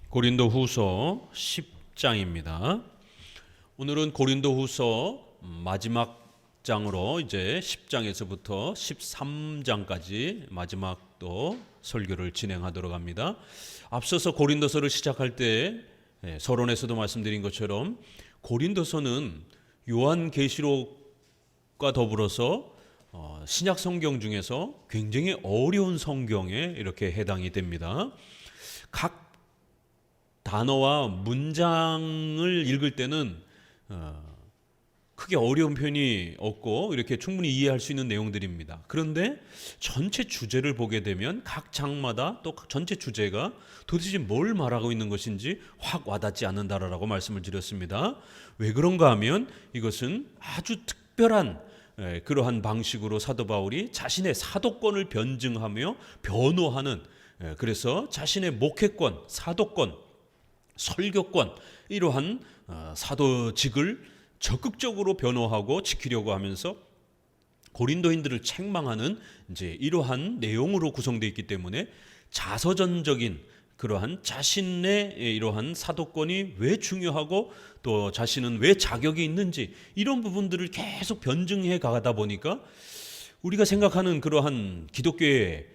고린도후서 10장입니다. 오늘은 고린도후서 마지막 장으로 이제 10장에서부터 13장까지 마지막 또 설교를 진행하도록 합니다. 앞서서 고린도서를 시작할 때 서론에서도 말씀드린 것처럼 고린도서는 요한계시록과 더불어서 신약 성경 중에서 굉장히 어려운 성경에 이렇게 해당이 됩니다. 각 단어와 문장을 읽을 때는 크게 어려운 표현이 없고 이렇게 충분히 이해할 수 있는 내용들입니다. 그런데 전체 주제를 보게 되면 각 장마다 또 전체 주제가 도대체 뭘 말하고 있는 것인지 확 와닿지 않는다라고 말씀을 드렸습니다. 왜 그런가 하면 이것은 아주 특별한 그러한 방식으로 사도 바울이 자신의 사도권을 변증하며 변호하는, 그래서 자신의 목회권, 사도권, 설교권, 이러한 사도직을 적극적으로 변호하고 지키려고 하면서 고린도인들을 책망하는 이제 이러한 내용으로 구성되어 있기 때문에 자서전적인 그러한 자신의 이러한 사도권이 왜 중요하고 또 자신은 왜 자격이 있는지 이런 부분들을 계속 변증해 가다 보니까 우리가 생각하는 그러한 기독교의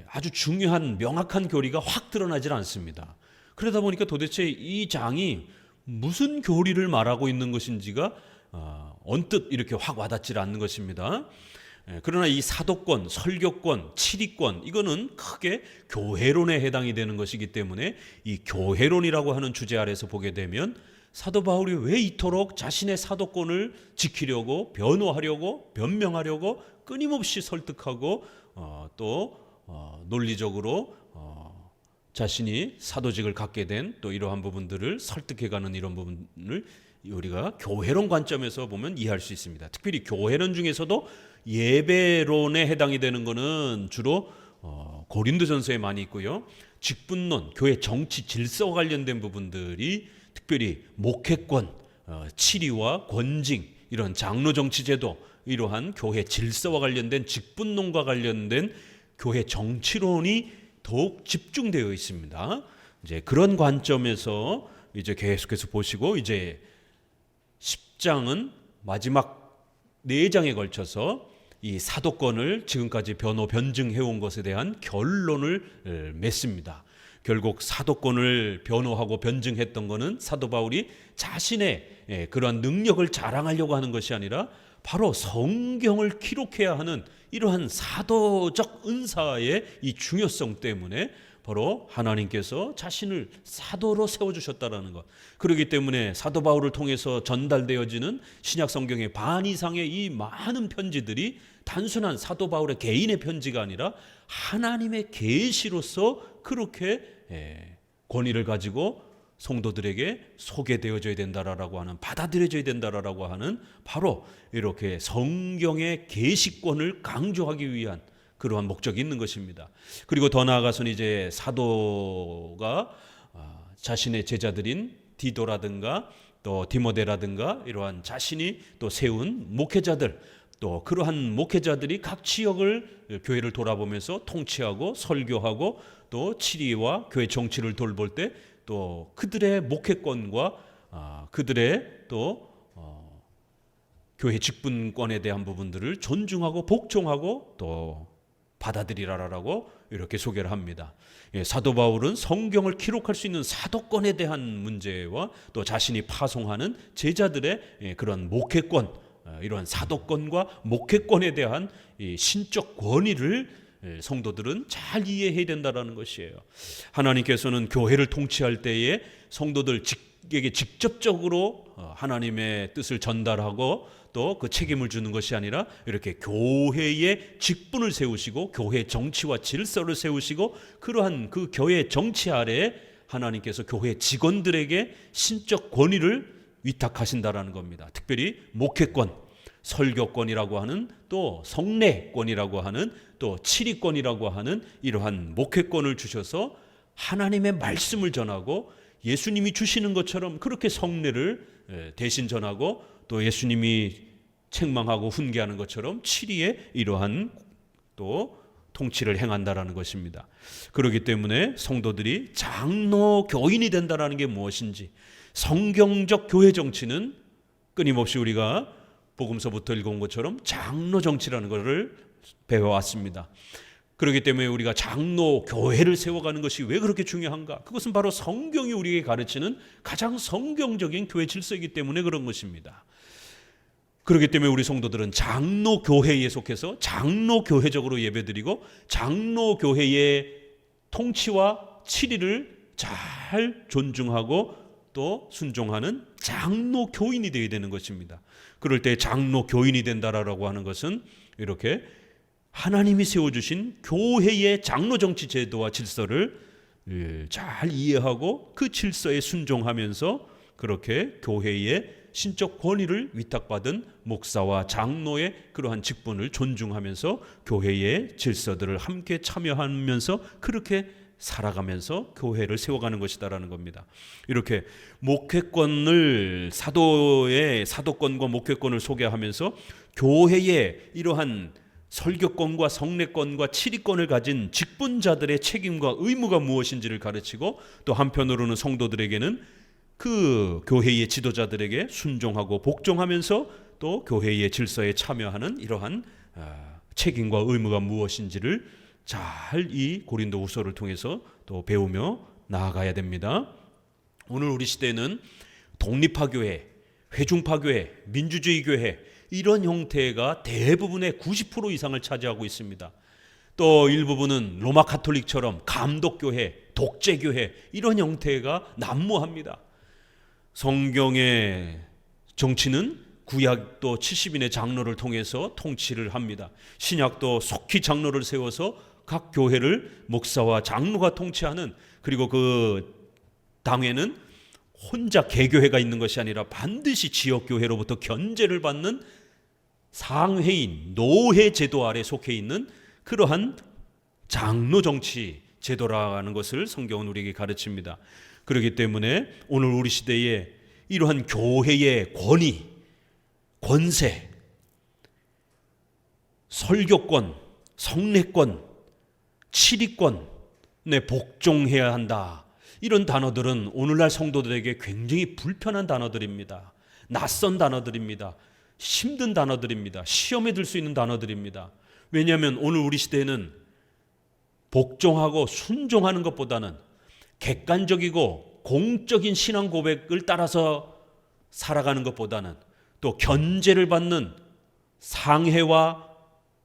아주 중요한 명확한 교리가 확 드러나질 않습니다. 그러다 보니까 도대체 이 장이 무슨 교리를 말하고 있는 것인지가 언뜻 이렇게 확 와닿지 않는 것입니다. 그러나 이 사도권, 설교권, 치리권, 이거는 크게 교회론에 해당이 되는 것이기 때문에 이 교회론이라고 하는 주제 아래서 보게 되면 사도 바울이 왜 이토록 자신의 사도권을 지키려고, 변호하려고, 변명하려고 끊임없이 설득하고 또 논리적으로 자신이 사도직을 갖게 된 또 이러한 부분들을 설득해가는 이런 부분을 우리가 교회론 관점에서 보면 이해할 수 있습니다. 특별히 교회론 중에서도 예배론에 해당이 되는 것은 주로 고린도전서에 많이 있고요. 직분론, 교회 정치 질서와 관련된 부분들이 특별히 목회권, 치리와 권징, 이런 장로 정치 제도, 이러한 교회 질서와 관련된 직분론과 관련된 교회 정치론이 더욱 집중되어 있습니다. 이제 그런 관점에서 이제 계속해서 보시고 이제 10장은 마지막 4장에 걸쳐서 이 사도권을 지금까지 변증해 온 것에 대한 결론을 맺습니다. 결국 사도권을 변호하고 변증했던 것은 사도 바울이 자신의 그러한 능력을 자랑하려고 하는 것이 아니라 바로 성경을 기록해야 하는 이러한 사도적 은사의 이 중요성 때문에 바로 하나님께서 자신을 사도로 세워주셨다라는 것. 그렇기 때문에 사도 바울을 통해서 전달되어지는 신약 성경의 반 이상의 이 많은 편지들이 단순한 사도 바울의 개인의 편지가 아니라 하나님의 계시로서 그렇게 권위를 가지고 성도들에게 소개되어져야 된다라고 하는, 받아들여져야 된다라고 하는 바로 이렇게 성경의 계시권을 강조하기 위한 그러한 목적이 있는 것입니다. 그리고 더 나아가서는 이제 사도가 자신의 제자들인 디도라든가 또 디모데라든가 이러한 자신이 또 세운 목회자들, 또 그러한 목회자들이 각 지역을 교회를 돌아보면서 통치하고 설교하고 또 치리와 교회 정치를 돌볼 때 또 그들의 목회권과 그들의 또 교회 직분권에 대한 부분들을 존중하고 복종하고 또 받아들이라라고 이렇게 소개를 합니다. 사도 바울은 성경을 기록할 수 있는 사도권에 대한 문제와 또 자신이 파송하는 제자들의 그런 목회권, 이러한 사도권과 목회권에 대한 이 신적 권위를 성도들은 잘 이해해야 된다는 것이에요. 하나님께서는 교회를 통치할 때에 성도들에게 직접적으로 하나님의 뜻을 전달하고 또 그 책임을 주는 것이 아니라 이렇게 교회의 직분을 세우시고 교회 정치와 질서를 세우시고 그러한 그 교회 정치 아래에 하나님께서 교회 직원들에게 신적 권위를 위탁하신다라는 겁니다. 특별히 목회권, 설교권이라고 하는 또 성례권이라고 하는 또 치리권이라고 하는 이러한 목회권을 주셔서 하나님의 말씀을 전하고 예수님이 주시는 것처럼 그렇게 성례를 대신 전하고 또 예수님이 책망하고 훈계하는 것처럼 치리의 이러한 또 통치를 행한다라는 것입니다. 그렇기 때문에 성도들이 장로 교인이 된다라는 게 무엇인지, 성경적 교회 정치는 끊임없이 우리가 복음서부터 읽어온 것처럼 장로 정치라는 것을 배워왔습니다. 그렇기 때문에 우리가 장로 교회를 세워가는 것이 왜 그렇게 중요한가? 그것은 바로 성경이 우리에게 가르치는 가장 성경적인 교회 질서이기 때문에 그런 것입니다. 그렇기 때문에 우리 성도들은 장로 교회에 속해서 장로 교회적으로 예배드리고 장로 교회의 통치와 치리를 잘 존중하고 또 순종하는 장로 교인이 되어야 되는 것입니다. 그럴 때 장로 교인이 된다라고 하는 것은 이렇게 하나님이 세워주신 교회의 장로 정치 제도와 질서를 잘 이해하고 그 질서에 순종하면서 그렇게 교회의 신적 권위를 위탁받은 목사와 장로의 그러한 직분을 존중하면서 교회의 질서들을 함께 참여하면서 그렇게 살아가면서 교회를 세워가는 것이다라는 겁니다. 이렇게 목회권을 사도의 사도권과 목회권을 소개하면서 교회의 이러한 설교권과 성례권과 치리권을 가진 직분자들의 책임과 의무가 무엇인지를 가르치고 또 한편으로는 성도들에게는 그 교회의 지도자들에게 순종하고 복종하면서 또 교회의 질서에 참여하는 이러한 책임과 의무가 무엇인지를 잘 이 고린도후서를 통해서 또 배우며 나아가야 됩니다. 오늘 우리 시대는 독립파교회, 회중파교회, 민주주의교회 이런 형태가 대부분의 90% 이상을 차지하고 있습니다. 또 일부분은 로마 가톨릭처럼 감독교회, 독재교회 이런 형태가 난무합니다. 성경의 정치는 구약도 70인의 장로를 통해서 통치를 합니다. 신약도 속히 장로를 세워서 각 교회를 목사와 장로가 통치하는, 그리고 그 당회는 혼자 개교회가 있는 것이 아니라 반드시 지역교회로부터 견제를 받는 상회인, 노회 제도 아래 속해 있는 그러한 장로 정치 제도라는 것을 성경은 우리에게 가르칩니다. 그렇기 때문에 오늘 우리 시대에 이러한 교회의 권위, 권세, 설교권, 성례권, 치리권에 복종해야 한다. 이런 단어들은 오늘날 성도들에게 굉장히 불편한 단어들입니다. 낯선 단어들입니다. 힘든 단어들입니다. 시험에 들 수 있는 단어들입니다. 왜냐하면 오늘 우리 시대에는 복종하고 순종하는 것보다는 객관적이고 공적인 신앙 고백을 따라서 살아가는 것보다는 또 견제를 받는 상회와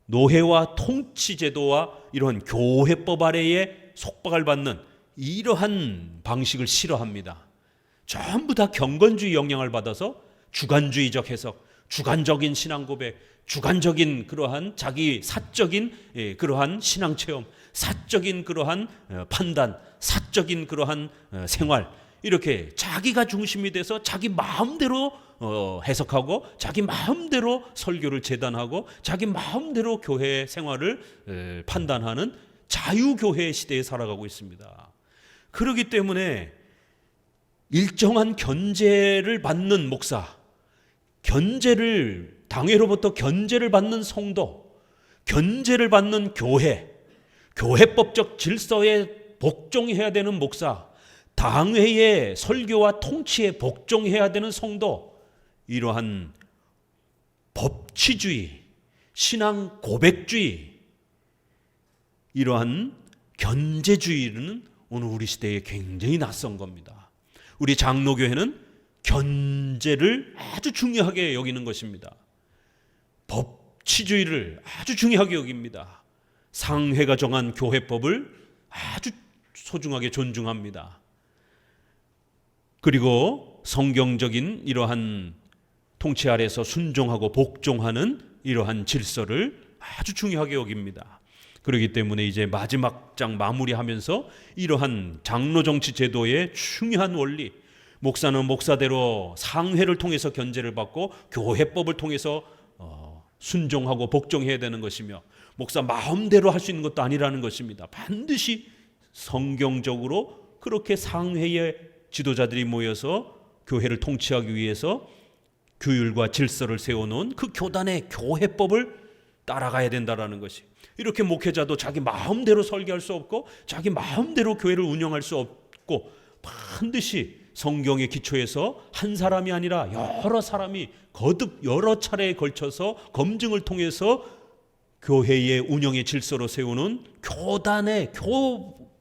노회와 통치제도와 이러한 교회법 아래에 속박을 받는 이러한 방식을 싫어합니다. 전부 다 경건주의 영향을 받아서 주관주의적 해석, 주관적인 신앙 고백, 주관적인 그러한 자기 사적인 그러한 신앙 체험, 사적인 그러한 판단, 사적인 그러한 생활, 이렇게 자기가 중심이 돼서 자기 마음대로 해석하고 자기 마음대로 설교를 재단하고 자기 마음대로 교회 생활을 판단하는 자유교회 시대에 살아가고 있습니다. 그렇기 때문에 일정한 견제를 받는 목사, 견제를 당회로부터 견제를 받는 성도, 견제를 받는 교회, 교회법적 질서에 복종해야 되는 목사, 당회의 설교와 통치에 복종해야 되는 성도, 이러한 법치주의, 신앙 고백주의, 이러한 견제주의는 오늘 우리 시대에 굉장히 낯선 겁니다. 우리 장로교회는 견제를 아주 중요하게 여기는 것입니다. 법치주의를 아주 중요하게 여깁니다. 상회가 정한 교회법을 아주 소중하게 존중합니다. 그리고 성경적인 이러한 통치 아래서 순종하고 복종하는 이러한 질서를 아주 중요하게 여깁니다. 그렇기 때문에 이제 마지막 장 마무리하면서 이러한 장로 정치 제도의 중요한 원리, 목사는 목사대로 상회를 통해서 견제를 받고 교회법을 통해서 순종하고 복종해야 되는 것이며, 목사 마음대로 할 수 있는 것도 아니라는 것입니다. 반드시 성경적으로 그렇게 상회의 지도자들이 모여서 교회를 통치하기 위해서 규율과 질서를 세워놓은 그 교단의 교회법을 따라가야 된다라는 것이, 이렇게 목회자도 자기 마음대로 설교할 수 없고 자기 마음대로 교회를 운영할 수 없고 반드시 성경의 기초에서 한 사람이 아니라 여러 사람이 거듭 여러 차례에 걸쳐서 검증을 통해서 교회의 운영의 질서로 세우는 교단의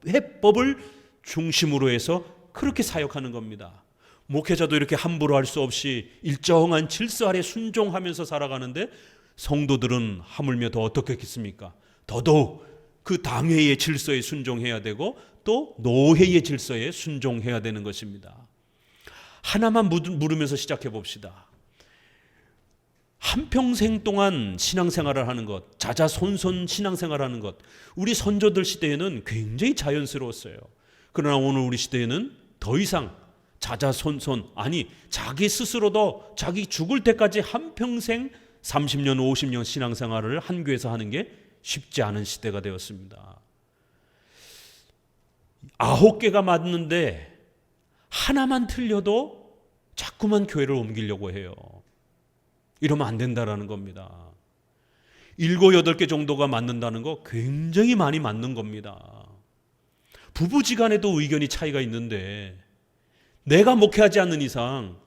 교회법을 중심으로 해서 그렇게 사역하는 겁니다. 목회자도 이렇게 함부로 할 수 없이 일정한 질서 아래 순종하면서 살아가는데 성도들은 하물며 더 어떻겠습니까? 더더욱 그 당회의 질서에 순종해야 되고 또 노회의 질서에 순종해야 되는 것입니다. 하나만 물으면서 시작해 봅시다. 한평생 동안 신앙생활을 하는 것, 자자손손 신앙생활을 하는 것, 우리 선조들 시대에는 굉장히 자연스러웠어요. 그러나 오늘 우리 시대에는 더 이상 자자손손, 아니 자기 스스로도 자기 죽을 때까지 한평생 30년 50년 신앙생활을 한 교회에서 하는 게 쉽지 않은 시대가 되었습니다. 9개가 맞는데 하나만 틀려도 자꾸만 교회를 옮기려고 해요. 이러면 안 된다라는 겁니다. 7, 8개 정도가 맞는다는 거 굉장히 많이 맞는 겁니다. 부부지간에도 의견이 차이가 있는데 내가 목회하지 않는 이상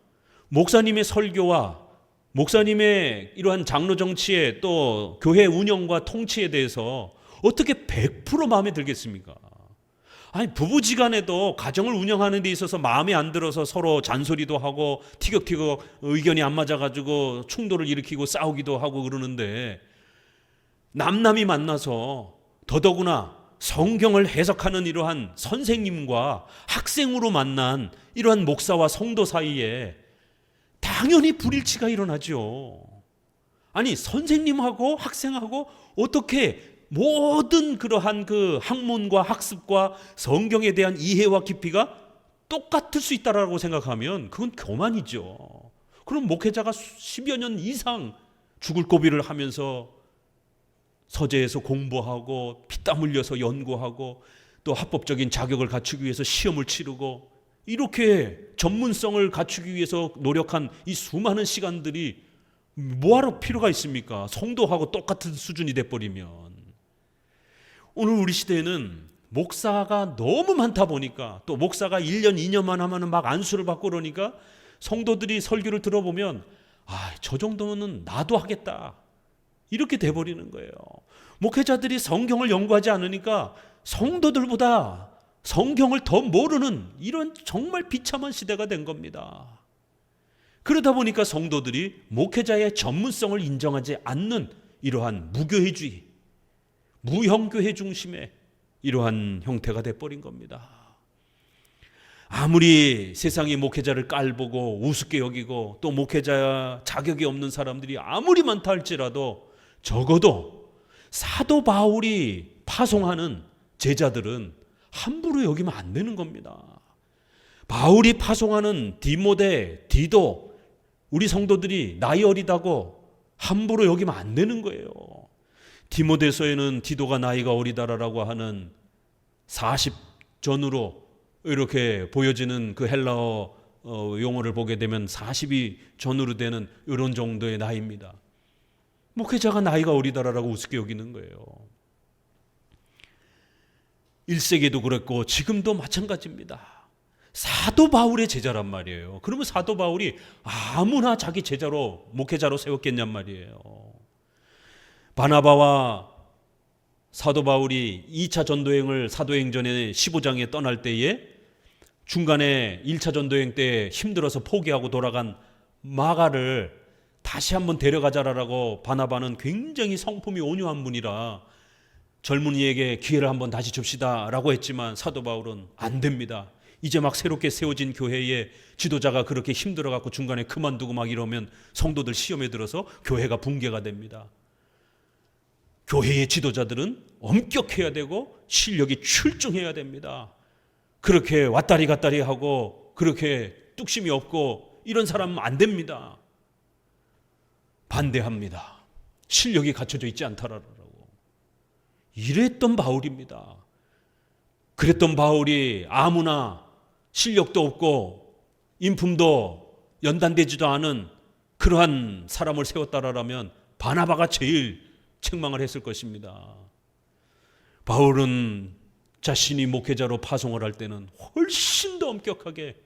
목사님의 설교와 목사님의 이러한 장로 정치에 또 교회 운영과 통치에 대해서 어떻게 100% 마음에 들겠습니까? 아니 부부지간에도 가정을 운영하는 데 있어서 마음에 안 들어서 서로 잔소리도 하고 티격태격 의견이 안 맞아가지고 충돌을 일으키고 싸우기도 하고 그러는데 남남이 만나서 더더구나 성경을 해석하는 이러한 선생님과 학생으로 만난 이러한 목사와 성도 사이에 당연히 불일치가 일어나죠. 아니 선생님하고 학생하고 어떻게 모든 그러한 그 학문과 학습과 성경에 대한 이해와 깊이가 똑같을 수 있다라고 생각하면 그건 교만이죠. 그럼 목회자가 10여 년 이상 죽을 고비를 하면서 서재에서 공부하고 피땀 흘려서 연구하고 또 합법적인 자격을 갖추기 위해서 시험을 치르고 이렇게 전문성을 갖추기 위해서 노력한 이 수많은 시간들이 뭐하러 필요가 있습니까? 성도하고 똑같은 수준이 돼버리면. 오늘 우리 시대에는 목사가 너무 많다 보니까 또 목사가 1년 2년만 하면 막 안수를 받고 그러니까 성도들이 설교를 들어보면 저 정도는 나도 하겠다 이렇게 돼버리는 거예요. 목회자들이 성경을 연구하지 않으니까 성도들보다 성경을 더 모르는 이런 정말 비참한 시대가 된 겁니다. 그러다 보니까 성도들이 목회자의 전문성을 인정하지 않는 이러한 무교회주의, 무형교회 중심의 이러한 형태가 돼버린 겁니다. 아무리 세상이 목회자를 깔보고 우습게 여기고 또 목회자 자격이 없는 사람들이 아무리 많다 할지라도 적어도 사도 바울이 파송하는 제자들은 함부로 여기면 안 되는 겁니다. 바울이 파송하는 디모데, 디도, 우리 성도들이 나이 어리다고 함부로 여기면 안 되는 거예요. 디모데서에는 디도가 나이가 어리다라고 하는 40 전후로 이렇게 보여지는 그 헬라어 용어를 보게 되면 40이 전후로 되는 이런 정도의 나이입니다. 목회자가 나이가 어리다라고 우습게 여기는 거예요. 1세기에도 그랬고 지금도 마찬가지입니다. 사도 바울의 제자란 말이에요. 그러면 사도 바울이 아무나 자기 제자로 목회자로 세웠겠냔 말이에요. 바나바와 사도 바울이 2차 전도행을 사도행전의 15장에 떠날 때에 중간에 1차 전도행 때 힘들어서 포기하고 돌아간 마가를 다시 한번 데려가자라고 바나바는 굉장히 성품이 온유한 분이라 젊은이에게 기회를 한번 다시 줍시다라고 했지만 사도 바울은 안 됩니다. 이제 막 새롭게 세워진 교회에 지도자가 그렇게 힘들어갖고 중간에 그만두고 막 이러면 성도들 시험에 들어서 교회가 붕괴가 됩니다. 교회의 지도자들은 엄격해야 되고 실력이 출중해야 됩니다. 그렇게 왔다리 갔다리 하고 그렇게 뚝심이 없고 이런 사람은 안 됩니다. 반대합니다. 실력이 갖춰져 있지 않다라고. 이랬던 바울입니다. 그랬던 바울이 아무나 실력도 없고 인품도 연단되지도 않은 그러한 사람을 세웠다라면 바나바가 제일 책망을 했을 것입니다. 바울은 자신이 목회자로 파송을 할 때는 훨씬 더 엄격하게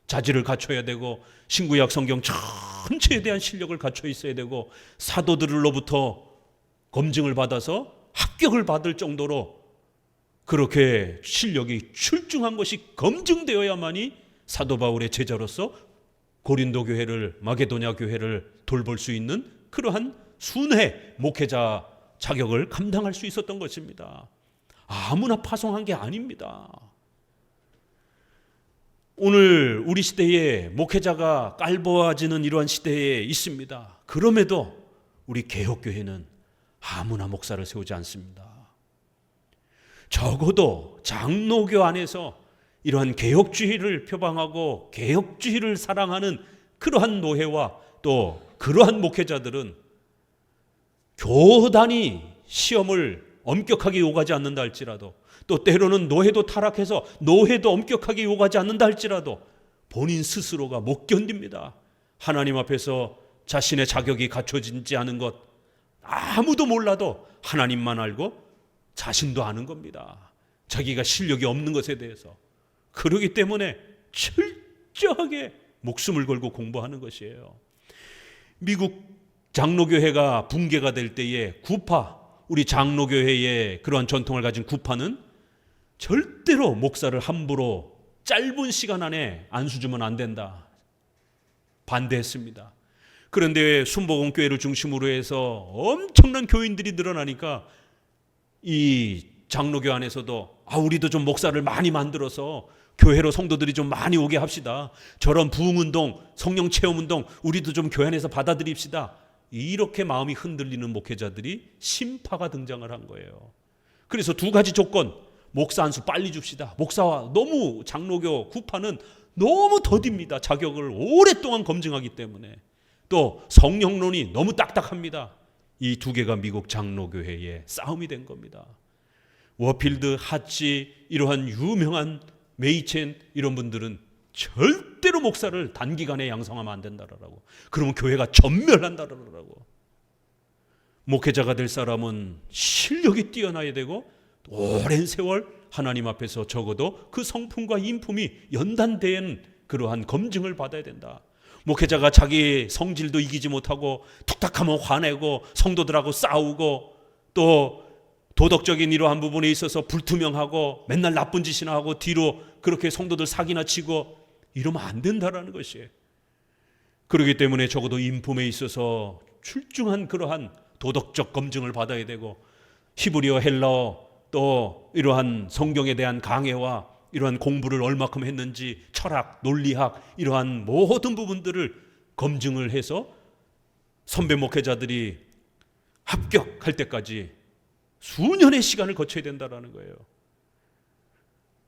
자질을 갖춰야 되고 신구약 성경 전체에 대한 실력을 갖춰 있어야 되고 사도들로부터 검증을 받아서 합격을 받을 정도로 그렇게 실력이 출중한 것이 검증되어야만이 사도 바울의 제자로서 고린도 교회를, 마게도냐 교회를 돌볼 수 있는 그러한 순회 목회자 자격을 감당할 수 있었던 것입니다. 아무나 파송한 게 아닙니다. 오늘 우리 시대에 목회자가 깔보아지는 이러한 시대에 있습니다. 그럼에도 우리 개혁교회는 아무나 목사를 세우지 않습니다. 적어도 장로교 안에서 이러한 개혁주의를 표방하고 개혁주의를 사랑하는 그러한 노회와 또 그러한 목회자들은 교단이 시험을 엄격하게 요구하지 않는다 할지라도 또 때로는 노회도 타락해서 노회도 엄격하게 요구하지 않는다 할지라도 본인 스스로가 못 견딥니다. 하나님 앞에서 자신의 자격이 갖춰지지 않은 것 아무도 몰라도 하나님만 알고 자신도 아는 겁니다. 자기가 실력이 없는 것에 대해서. 그러기 때문에 철저하게 목숨을 걸고 공부하는 것이에요. 미국 장로교회가 붕괴가 될 때에 구파, 우리 장로교회의 그러한 전통을 가진 구파는 절대로 목사를 함부로 짧은 시간 안에 안수주면 안 된다 반대했습니다. 그런데 순복음교회를 중심으로 해서 엄청난 교인들이 늘어나니까 이 장로교 안에서도 우리도 좀 목사를 많이 만들어서 교회로 성도들이 좀 많이 오게 합시다. 저런 부흥운동, 성령체험운동 우리도 좀 교회 안에서 받아들입시다. 이렇게 마음이 흔들리는 목회자들이 신파가 등장을 한 거예요. 그래서 두 가지 조건, 목사 안수 빨리 줍시다. 목사와 너무 장로교 구파는 너무 더딥니다. 자격을 오랫동안 검증하기 때문에. 또 성령론이 너무 딱딱합니다. 이 두 개가 미국 장로교회의 싸움이 된 겁니다. 워필드, 하치, 이러한 유명한 메이첸 이런 분들은 절대로 목사를 단기간에 양성하면 안 된다라고. 그러면 교회가 전멸한다라고. 목회자가 될 사람은 실력이 뛰어나야 되고 오랜 세월 하나님 앞에서 적어도 그 성품과 인품이 연단된 그러한 검증을 받아야 된다. 목회자가 자기 성질도 이기지 못하고 툭탁하면 화내고 성도들하고 싸우고 또 도덕적인 이러한 부분에 있어서 불투명하고 맨날 나쁜 짓이나 하고 뒤로 그렇게 성도들 사기나 치고 이러면 안 된다라는 것이에요. 그렇기 때문에 적어도 인품에 있어서 출중한 그러한 도덕적 검증을 받아야 되고 히브리어, 헬라어 또 이러한 성경에 대한 강해와 이러한 공부를 얼마큼 했는지 철학, 논리학 이러한 모든 부분들을 검증을 해서 선배 목회자들이 합격할 때까지 수년의 시간을 거쳐야 된다는 거예요.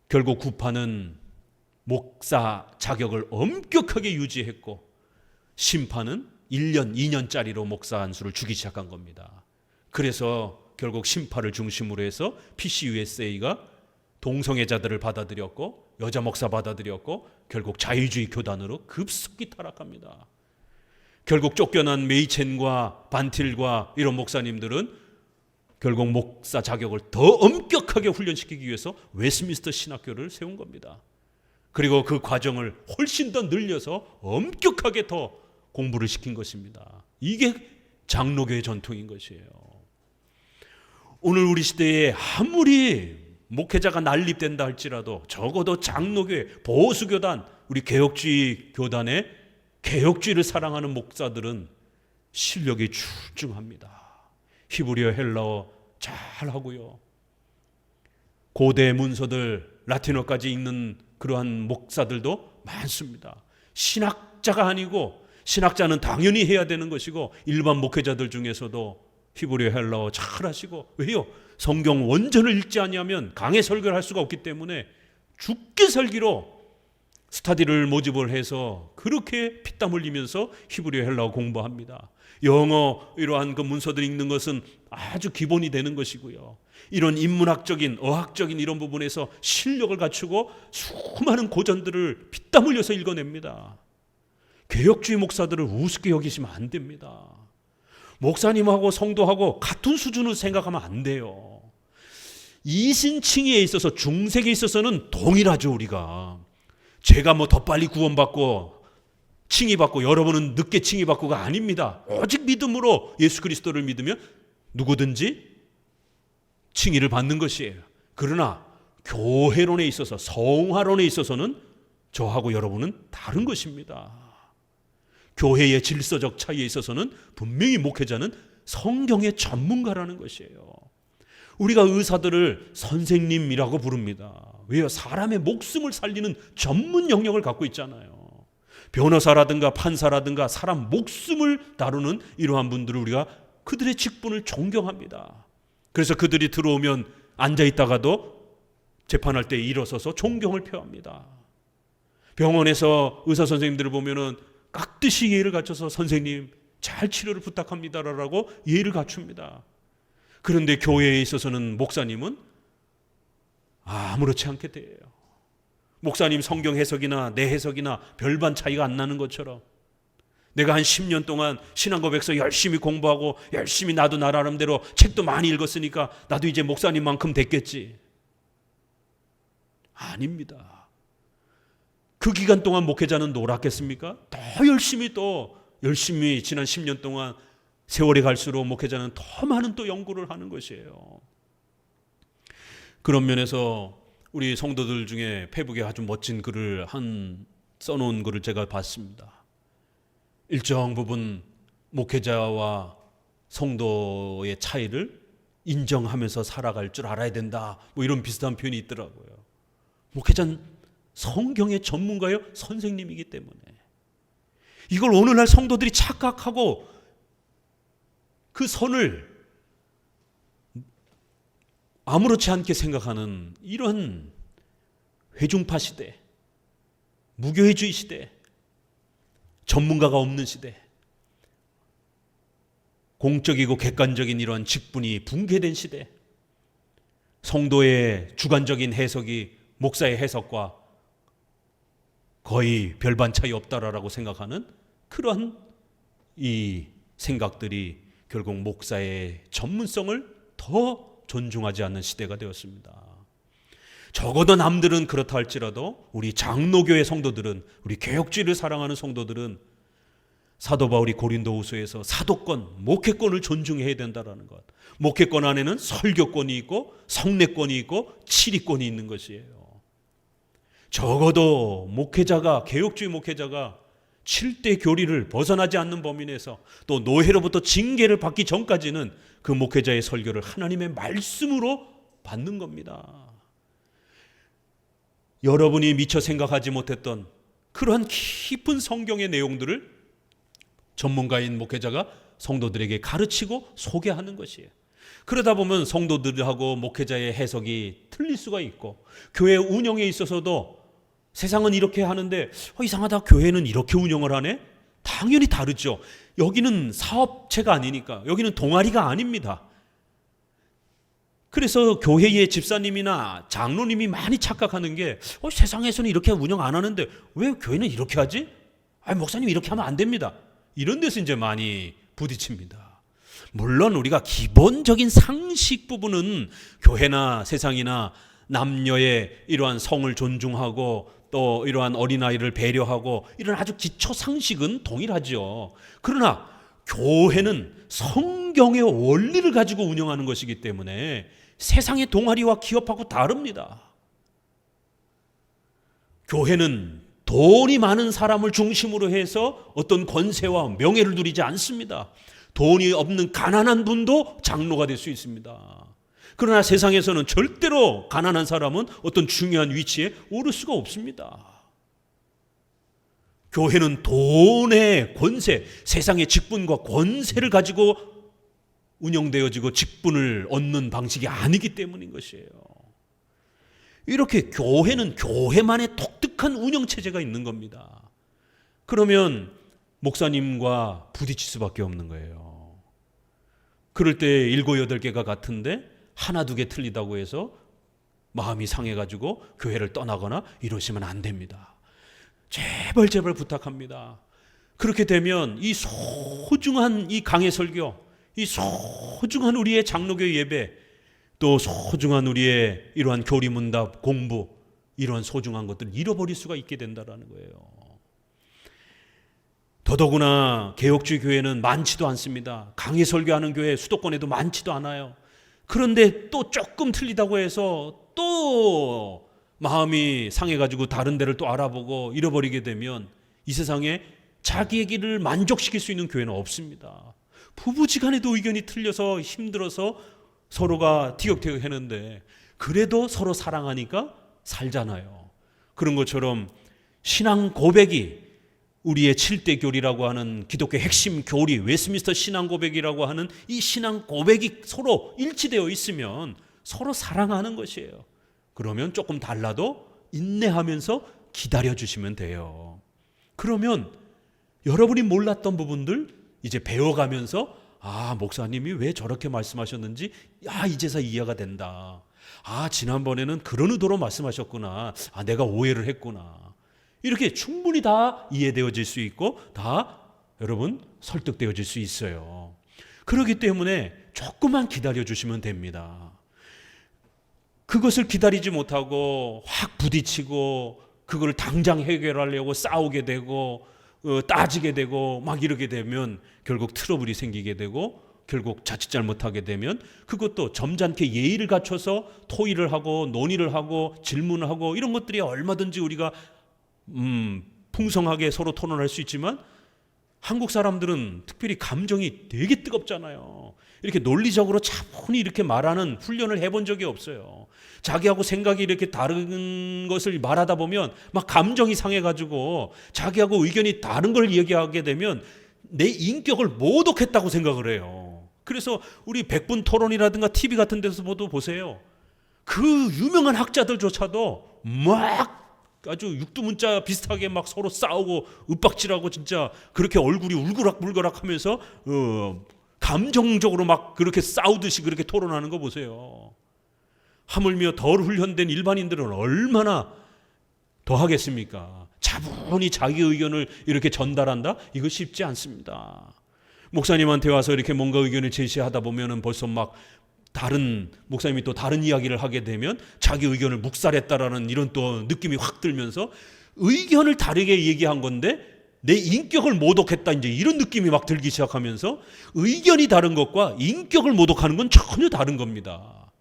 결국 구파는 목사 자격을 엄격하게 유지했고 심파는 1년, 2년짜리로 목사 안수를 주기 시작한 겁니다. 그래서 결국 심파를 중심으로 해서 PCUSA가 동성애자들을 받아들였고 여자 목사 받아들였고 결국 자유주의 교단으로 급속히 타락합니다. 결국 쫓겨난 메이첸과 반틸과 이런 목사님들은 결국 목사 자격을 더 엄격하게 훈련시키기 위해서 웨스민스터 신학교를 세운 겁니다. 그리고 그 과정을 훨씬 더 늘려서 엄격하게 더 공부를 시킨 것입니다. 이게 장로교의 전통인 것이에요. 오늘 우리 시대에 아무리 목회자가 난립된다 할지라도 적어도 장로교회, 보수교단, 우리 개혁주의 교단의 개혁주의를 사랑하는 목사들은 실력이 출중합니다. 히브리어, 헬라어 잘하고요. 고대 문서들 라틴어까지 읽는 그러한 목사들도 많습니다. 신학자가 아니고 신학자는 당연히 해야 되는 것이고 일반 목회자들 중에서도 히브리어, 헬라어 잘하시고 왜요? 성경 원전을 읽지 아니하면 강해 설교를 할 수가 없기 때문에 죽게 살기로 스타디를 모집을 해서 그렇게 피땀 흘리면서 히브리어, 헬라어 공부합니다. 영어 이러한 그 문서들 읽는 것은 아주 기본이 되는 것이고요. 이런 인문학적인 어학적인 이런 부분에서 실력을 갖추고 수많은 고전들을 피땀 흘려서 읽어냅니다. 개혁주의 목사들을 우습게 여기시면 안 됩니다. 목사님하고 성도하고 같은 수준으로 생각하면 안 돼요. 이신칭의에 있어서 중생에 있어서는 동일하죠. 우리가 제가 뭐 더 빨리 구원받고 칭의받고 여러분은 늦게 칭의받고가 아닙니다. 오직 믿음으로 예수 그리스도를 믿으면 누구든지 칭의를 받는 것이에요. 그러나 교회론에 있어서 성화론에 있어서는 저하고 여러분은 다른 것입니다. 교회의 질서적 차이에 있어서는 분명히 목회자는 성경의 전문가라는 것이에요. 우리가 의사들을 선생님이라고 부릅니다. 왜요? 사람의 목숨을 살리는 전문 영역을 갖고 있잖아요. 변호사라든가 판사라든가 사람 목숨을 다루는 이러한 분들을 우리가 그들의 직분을 존경합니다. 그래서 그들이 들어오면 앉아있다가도 재판할 때 일어서서 존경을 표합니다. 병원에서 의사 선생님들을 보면은 깍듯이 예의를 갖춰서 선생님 잘 치료를 부탁합니다라고 예의를 갖춥니다. 그런데 교회에 있어서는 목사님은 아무렇지 않게 돼요. 목사님 성경 해석이나 내 해석이나 별반 차이가 안 나는 것처럼 내가 한 10년 동안 신앙 고백서 열심히 공부하고 열심히 나도 나름대로 책도 많이 읽었으니까 나도 이제 목사님만큼 됐겠지. 아닙니다. 그 기간 동안 목회자는 놀았겠습니까? 더 열심히 지난 10년 동안 세월이 갈수록 목회자는 더 많은 또 연구를 하는 것이에요. 그런 면에서 우리 성도들 중에 페북에 아주 멋진 글을 써놓은 글을 제가 봤습니다. 일정 부분 목회자와 성도의 차이를 인정하면서 살아갈 줄 알아야 된다. 뭐 이런 비슷한 표현이 있더라고요. 목회자는 성경의 전문가요, 선생님이기 때문에 이걸 오늘날 성도들이 착각하고 그 선을 아무렇지 않게 생각하는 이런 회중파 시대, 무교회주의 시대, 전문가가 없는 시대, 공적이고 객관적인 이러한 직분이 붕괴된 시대, 성도의 주관적인 해석이 목사의 해석과 거의 별반 차이 없다라고 생각하는 그러한 이 생각들이 결국 목사의 전문성을 더 존중하지 않는 시대가 되었습니다. 적어도 남들은 그렇다 할지라도 우리 장로교회 성도들은, 우리 개혁주의를 사랑하는 성도들은 사도 바울이 고린도후서에서 사도권, 목회권을 존중해야 된다라는 것. 목회권 안에는 설교권이 있고 성례권이 있고 치리권이 있는 것이에요. 적어도 목회자가, 개혁주의 목회자가 7대 교리를 벗어나지 않는 범위 내에서 또 노예로부터 징계를 받기 전까지는 그 목회자의 설교를 하나님의 말씀으로 받는 겁니다. 여러분이 미처 생각하지 못했던 그러한 깊은 성경의 내용들을 전문가인 목회자가 성도들에게 가르치고 소개하는 것이에요. 그러다 보면 성도들하고 목회자의 해석이 틀릴 수가 있고, 교회 운영에 있어서도 세상은 이렇게 하는데 이상하다, 교회는 이렇게 운영을 하네? 당연히 다르죠. 여기는 사업체가 아니니까, 여기는 동아리가 아닙니다. 그래서 교회의 집사님이나 장로님이 많이 착각하는 게 세상에서는 이렇게 운영 안 하는데 왜 교회는 이렇게 하지? 목사님 이렇게 하면 안 됩니다. 이런 데서 이제 많이 부딪힙니다. 물론 우리가 기본적인 상식 부분은 교회나 세상이나 남녀의 이러한 성을 존중하고 또 이러한 어린아이를 배려하고 이런 아주 기초 상식은 동일하죠. 그러나 교회는 성경의 원리를 가지고 운영하는 것이기 때문에 세상의 동아리와 기업하고 다릅니다. 교회는 돈이 많은 사람을 중심으로 해서 어떤 권세와 명예를 누리지 않습니다. 돈이 없는 가난한 분도 장로가 될 수 있습니다. 그러나 세상에서는 절대로 가난한 사람은 어떤 중요한 위치에 오를 수가 없습니다. 교회는 돈의 권세, 세상의 직분과 권세를 가지고 운영되어지고 직분을 얻는 방식이 아니기 때문인 것이에요. 이렇게 교회는 교회만의 독특한 운영체제가 있는 겁니다. 그러면 목사님과 부딪힐 수밖에 없는 거예요. 그럴 때 7, 8개가 같은데 하나, 2개 틀리다고 해서 마음이 상해가지고 교회를 떠나거나 이러시면 안 됩니다. 제발 부탁합니다. 그렇게 되면 이 소중한 이 강해 설교, 이 소중한 우리의 장로교 예배, 또 소중한 우리의 이러한 교리문답 공부, 이러한 소중한 것들을 잃어버릴 수가 있게 된다라는 거예요. 더더구나 개혁주의 교회는 많지도 않습니다. 강의 설교하는 교회 수도권에도 많지도 않아요. 그런데 또 조금 틀리다고 해서 또 마음이 상해가지고 다른 데를 또 알아보고 잃어버리게 되면 이 세상에 자기의 길을 만족시킬 수 있는 교회는 없습니다. 부부지간에도 의견이 틀려서 힘들어서 서로가 티격태격 했는데 그래도 서로 사랑하니까 살잖아요. 그런 것처럼 신앙 고백이 우리의 7대 교리라고 하는 기독교 핵심 교리 웨스트민스터 신앙 고백이라고 하는 이 신앙 고백이 서로 일치되어 있으면 서로 사랑하는 것이에요. 그러면 조금 달라도 인내하면서 기다려 주시면 돼요. 그러면 여러분이 몰랐던 부분들 이제 배워가면서 목사님이 왜 저렇게 말씀하셨는지 이제서 이해가 된다. 지난번에는 그런 의도로 말씀하셨구나. 내가 오해를 했구나. 이렇게 충분히 다 이해되어질 수 있고 다 여러분 설득되어질 수 있어요. 그렇기 때문에 조금만 기다려 주시면 됩니다. 그것을 기다리지 못하고 확 부딪히고 그걸 당장 해결하려고 싸우게 되고 따지게 되고 막 이러게 되면 결국 트러블이 생기게 되고 결국 자칫 잘못하게 되면 그것도 점잖게 예의를 갖춰서 토의를 하고 논의를 하고 질문을 하고 이런 것들이 얼마든지 우리가 풍성하게 서로 토론할 수 있지만 한국 사람들은 특별히 감정이 되게 뜨겁잖아요. 이렇게 논리적으로 차분히 이렇게 말하는 훈련을 해본 적이 없어요. 자기하고 생각이 이렇게 다른 것을 말하다 보면 막 감정이 상해가지고 자기하고 의견이 다른 걸 얘기하게 되면 내 인격을 모독했다고 생각을 해요. 그래서 우리 백분 토론이라든가 TV 같은 데서도 보세요. 그 유명한 학자들조차도 막 아주 육두문자 비슷하게 막 서로 싸우고 윽박질하고 진짜 그렇게 얼굴이 울그락불그락 하면서 감정적으로 막 그렇게 싸우듯이 그렇게 토론하는 거 보세요. 하물며 덜 훈련된 일반인들은 얼마나 더 하겠습니까? 차분히 자기 의견을 이렇게 전달한다? 이거 쉽지 않습니다. 목사님한테 와서 이렇게 뭔가 의견을 제시하다 보면은 벌써 막 다른 목사님이 또 다른 이야기를 하게 되면 자기 의견을 묵살했다라는 이런 또 느낌이 확 들면서 의견을 다르게 얘기한 건데 내 인격을 모독했다 이제 이런 느낌이 막 들기 시작하면서 의견이 다른 것과 인격을 모독하는 건 전혀 다른 겁니다.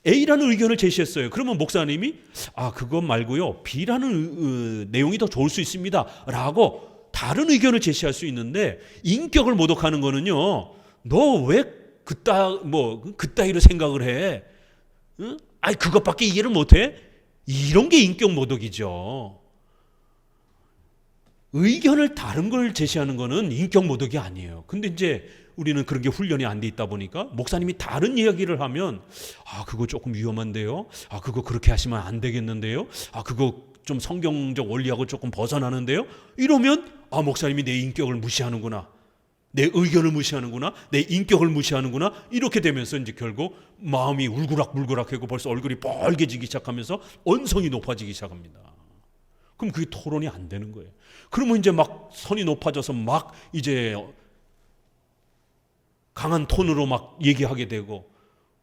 A라는 의견을 제시했어요. 그러면 목사님이 그것 말고요 B라는 내용이 더 좋을 수 있습니다 라고 다른 의견을 제시할 수 있는데 인격을 모독하는 거는요 너 왜 그따위로 생각을 해? 응? 그것밖에 이해를 못해? 이런 게 인격 모독이죠. 의견을 다른 걸 제시하는 거는 인격 모독이 아니에요. 근데 이제 우리는 그런 게 훈련이 안 돼 있다 보니까 목사님이 다른 이야기를 하면 그거 조금 위험한데요. 그거 그렇게 하시면 안 되겠는데요. 그거 좀 성경적 원리하고 조금 벗어나는데요. 이러면 목사님이 내 인격을 무시하는구나. 내 의견을 무시하는구나. 내 인격을 무시하는구나. 이렇게 되면서 이제 결국 마음이 울그락불그락하고 벌써 얼굴이 빨개지기 시작하면서 언성이 높아지기 시작합니다. 그럼 그게 토론이 안 되는 거예요. 그러면 이제 막 선이 높아져서 막 이제 강한 톤으로 막 얘기하게 되고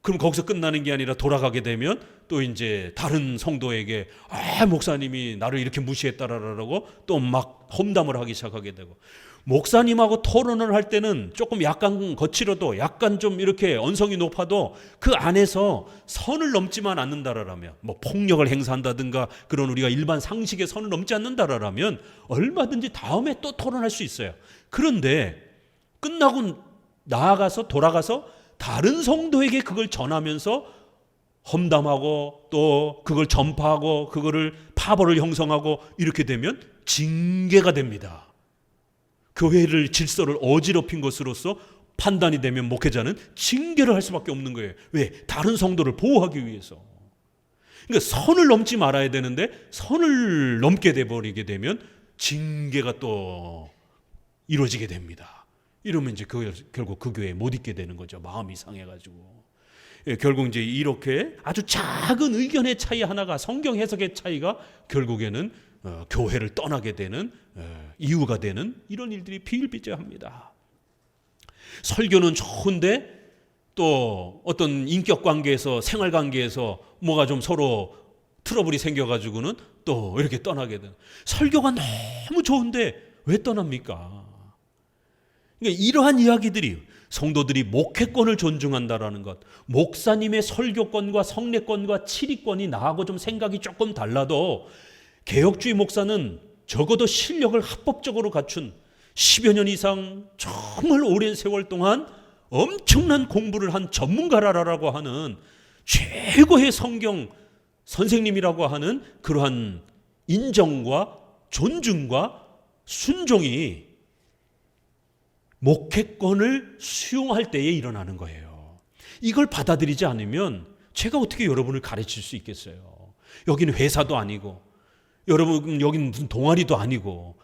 그럼 거기서 끝나는 게 아니라 돌아가게 되면 또 이제 다른 성도에게 목사님이 나를 이렇게 무시했다라고 또 막 험담을 하기 시작하게 되고 목사님하고 토론을 할 때는 조금 약간 거칠어도 약간 좀 이렇게 언성이 높아도 그 안에서 선을 넘지만 않는다라면 뭐 폭력을 행사한다든가 그런 우리가 일반 상식의 선을 넘지 않는다라면 얼마든지 다음에 또 토론할 수 있어요. 그런데 끝나고 나아가서 돌아가서 다른 성도에게 그걸 전하면서 험담하고 또 그걸 전파하고 그거를 파벌을 형성하고 이렇게 되면 징계가 됩니다. 교회를 질서를 어지럽힌 것으로서 판단이 되면 목회자는 징계를 할 수밖에 없는 거예요. 왜? 다른 성도를 보호하기 위해서. 그러니까 선을 넘지 말아야 되는데 선을 넘게 돼버리게 되면 징계가 또 이루어지게 됩니다. 이러면 이제 결국 그 교회에 못 있게 되는 거죠. 마음이 상해가지고. 결국 이제 이렇게 아주 작은 의견의 차이 하나가 성경 해석의 차이가 결국에는 교회를 떠나게 되는 이유가 되는 이런 일들이 비일비재합니다. 설교는 좋은데 또 어떤 인격 관계에서 생활 관계에서 뭐가 좀 서로 트러블이 생겨가지고는 또 이렇게 떠나게 되는. 설교가 너무 좋은데 왜 떠납니까? 그러니까 이러한 이야기들이 성도들이 목회권을 존중한다라는 것, 목사님의 설교권과 성례권과 치리권이 나하고 좀 생각이 조금 달라도 개혁주의 목사는 적어도 실력을 합법적으로 갖춘 10여 년 이상 정말 오랜 세월 동안 엄청난 공부를 한 전문가라고 하는 최고의 성경 선생님이라고 하는 그러한 인정과 존중과 순종이 목회권을 수용할 때에 일어나는 거예요. 이걸 받아들이지 않으면 제가 어떻게 여러분을 가르칠 수 있겠어요? 여기는 회사도 아니고, 여러분 여기는 무슨 동아리도 아니고,